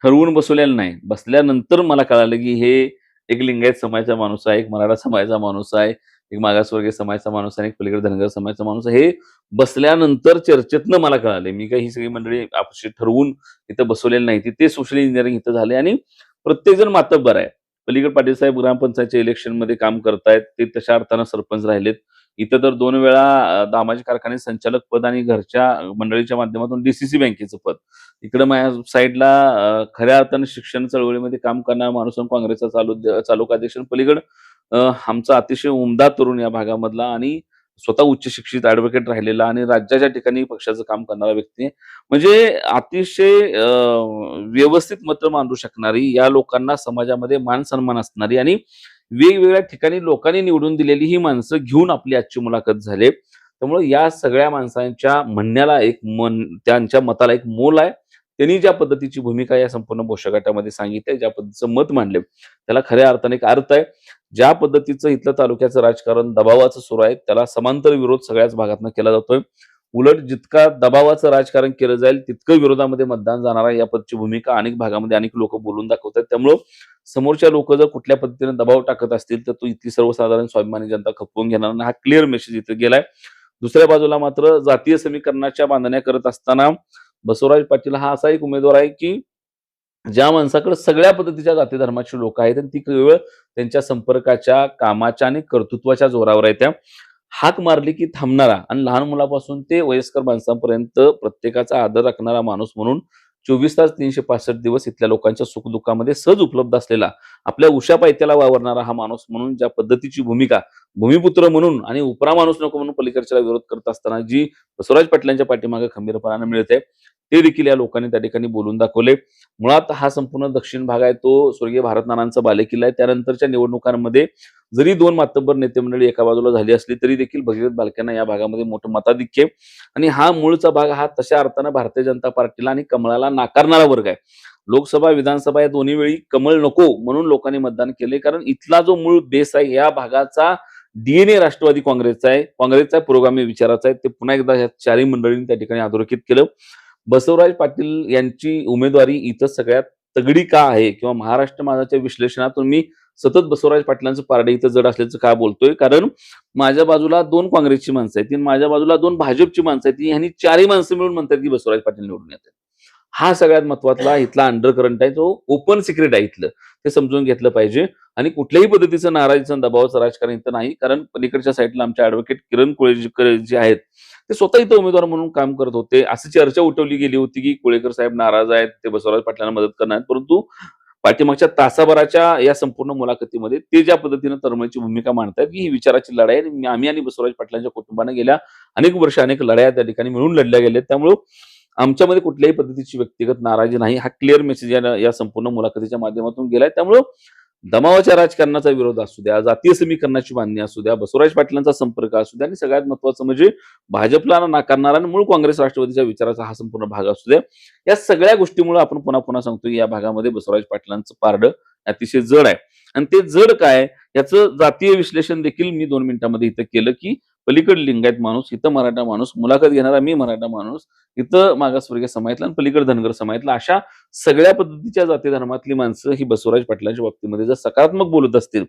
Speaker 5: ठरवून बसवलेलं नाही, बसल्यानंतर मला कळालं की हे एक लिंगायत समाजाचा माणूस आहे, एक मराठा समाजाचा माणूस आहे, एक मागासवर्गीय समाजाचा माणूस आहे, एक पलीकडे धनगर समाजाचा माणूस आहे. हे बसल्यानंतर चर्चेतनं मला कळाले. मी काही ही सगळी मंडळी आपशी ठरवून इथं बसवलेली नाही. ते सोशल इंजिनिअरिंग इथं झाले आणि प्रत्येक जण मातब्बर आहे. पलीकडे पाटील साहेब ग्रामपंचायतच्या इलेक्शनमध्ये काम करतायत. ते तशा अर्थानं सरपंच राहिलेत. इथं तर 2 वेळा दामाजी कारखाने संचालक पद आणि घरच्या मंडळीच्या माध्यमातून डीसीसी बँकेचं पद. इकडं माझ्या साईडला खऱ्या अर्थानं शिक्षण चळवळीमध्ये काम करणारा माणूस आणि काँग्रेसचा तालुकाध्यक्ष. पलीकडं आमचा अतिशय उमदा तरुण या भागामधला आणि स्वतः उच्च शिक्षित ॲडव्होकेट राहिलेला आणि राज्याच्या ठिकाणी पक्षाचं काम करणारा व्यक्ती आहे. म्हणजे अतिशय व्यवस्थित मतं मांडू शकणारी, या लोकांना समाजामध्ये मान सन्मान असणारी आणि वेगवेगळ्या ठिकाणी लोकांनी निवडून दिलेली ही माणसं घेऊन आपली आजची मुलाखत झाली. त्यामुळे या सगळ्या माणसांच्या म्हणण्याला त्यांच्या मताला एक मोल आहे. त्यांनी ज्या पद्धतीची भूमिका या संपूर्ण बोशा गटामध्ये सांगितली, ज्या पद्धतीचं मत मांडले, त्याला खऱ्या अर्थाने एक अर्थ आहे. ज्या पद्धतीचं इथलं तालुक्याचं राजकारण दबावाचं सुरू आहे, त्याला समांतर विरोध सगळ्याच भागातनं केला जातोय. उलट जितका दबावाचं राजकारण केलं जाईल तितकं विरोधामध्ये मतदान जाणार आहे. या पद्धतीची भूमिका अनेक भागामध्ये अनेक लोक बोलून दाखवतात. त्यामुळं समोरच्या लोक जर कुठल्या पद्धतीने दबाव टाकत असतील तर तो इथली सर्वसाधारण स्वाभिमानी जनता खपवून घेणार नाही. हा क्लिअर मेसेज इथे गेलाय. दुसऱ्या बाजूला मात्र जातीय समीकरणाच्या बांधण्या करत असताना बसवराज पाटील हा असा एक उमेदवार आहे की ज्या माणसाकडे सगळ्या पद्धतीच्या जाती धर्माची लोक आहेत आणि ती केवळ त्यांच्या संपर्काच्या, कामाच्या आणि कर्तृत्वाच्या जोरावर आहे. त्या हाक मारली की थांबणारा आणि लहान मुलापासून ते वयस्कर माणसांपर्यंत प्रत्येकाचा आदर राखणारा माणूस म्हणून 24 तास 365 दिवस इथल्या लोकांच्या सुखदुःखामध्ये सहज उपलब्ध असलेला, आपल्या उशा पायथ्याला वावरणारा हा माणूस म्हणून ज्या पद्धतीची भूमिका भूमिपुत्र म्हणून आणि उपरा माणूस नको म्हणून पलीकडच्या विरोध करत असताना जी बसवराज पाटलांच्या पाठीमागे खंबीरपणाने मिळते, ते देखील या लोकांनी त्या ठिकाणी बोलून दाखवले. मुळात हा संपूर्ण दक्षिण भाग आहे तो स्वर्गीय भारतनानांचा बालेकिल्ला आहे. त्यानंतरच्या निवडणुकांमध्ये जरी 2 मातब्बर नेते मंडळी एका बाजूला झाली असली तरी देखील भगीरथ बालक्यांना या भागामध्ये मोठं मताधिक्य आहे. आणि हा मूळचा भाग हा तशा अर्थानं भारतीय जनता पार्टीला आणि कमळाला नाकारणारा वर्ग आहे. लोकसभा, विधानसभा या दोन्ही वेळी कमळ नको म्हणून लोकांनी मतदान केले. कारण इथला जो मूळ बेस आहे, या भागाचा डीएनए राष्ट्रवादी काँग्रेसचा आहे, काँग्रेसचा पुरोगामी विचाराचा आहे. ते पुन्हा एकदा या चारही मंडळींनी त्या ठिकाणी अधोरेखित केलं. बसवराज पाटील यांची उमेदवारी इथं सगळ्यात तगडी का आहे किंवा महाराष्ट्र माझाच्या विश्लेषणातून मी सतत बसवराज पाटलांचं पारडे इथं जड असल्याचं का बोलतोय, कारण माझ्या बाजूला 2 काँग्रेसची माणसं आहेत, माझ्या बाजूला 2 भाजपची माणसं आहेत, ह्यांनी 4ही माणसं मिळून म्हणतात की बसवराज पाटील निवडून येतात. हा सगळ्यात महत्वाचा इथला अंडर करंट आहे, जो ओपन सिक्रेट आहे इथलं, ते समजून घेतलं पाहिजे. आणि कुठल्याही पद्धतीचं नाराजीचं दबावाचं राजकारण इथं नाही. कारण पलीकडच्या साईडला आमचे ॲडव्होकेट किरण कुळेकर जे आहेत ते स्वतः इथं उमेदवार म्हणून काम करत होते. अशी चर्चा उठवली गेली होती की कुळेकर साहेब नाराज आहेत, ते बसवराज पाटलांना मदत करणार आहेत. परंतु पाठीमागच्या तासाभराच्या या संपूर्ण मुलाखतीमध्ये ते ज्या पद्धतीनं तळमळीची भूमिका मांडतात की ही विचाराची लढाई आहे. आम्ही आणि बसवराज पाटलांच्या कुटुंबाने गेल्या अनेक वर्ष अनेक लढाया त्या ठिकाणी मिळून लढल्या गेल्या. त्यामुळं आमच्यामध्ये कुठल्याही पद्धतीची व्यक्तिगत नाराजी नाही. हा क्लिअर मेसेज या संपूर्ण मुलाखतीच्या माध्यमातून गेलाय. त्यामुळं दबावाच्या राजकारणाचा विरोध असू द्या, जातीय समीकरणाची बांधणी असू द्या, बसवराज पाटलांचा संपर्क असू द्या आणि सगळ्यात महत्वाचं म्हणजे भाजपला नाकारणारा आणि मूळ काँग्रेस राष्ट्रवादीच्या विचाराचा हा संपूर्ण भाग असू द्या, या सगळ्या गोष्टीमुळे आपण पुन्हा पुन्हा सांगतो की या भागामध्ये बसवराज पाटलांचं पारडं अतिशय जड आहे. आणि ते जड काय याचं जातीय विश्लेषण देखील मी 2 मिनिटांमध्ये इथं केलं की पलीकड लिंगायत माणूस, इथं मराठा माणूस, मुलाखत घेणारा मी मराठा माणूस, इथं मागासवर्गीय समाजातला आणि पलीकड धनगर समाजातला, अशा सगळ्या पद्धतीच्या जाती धर्मातली माणसं ही बसवराज पाटलांच्या बाबतीमध्ये जर सकारात्मक बोलत असतील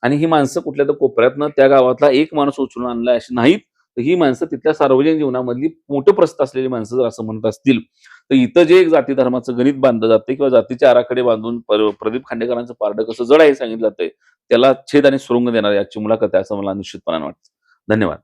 Speaker 5: आणि ही माणसं कुठल्या तर कोपऱ्यातनं त्या गावातला एक माणूस उचलून आणला अशी नाहीत, तर ही माणसं तिथल्या सार्वजनिक जीवनामधली मोठं प्रस्थ असलेली माणसं जर असं म्हणत असतील, तर इथं जे एक जाती धर्माचं गणित बांधलं जाते किंवा जातीचे आराखडे बांधून प्रदीप खांडेकरांचं पारडं कसं जड आहे सांगितलं जातंय, त्याला छेद आणि सुरुंग देणारी आजची मुलाखत आहे असं मला निश्चितपणाने वाटतं. धन्यवाद.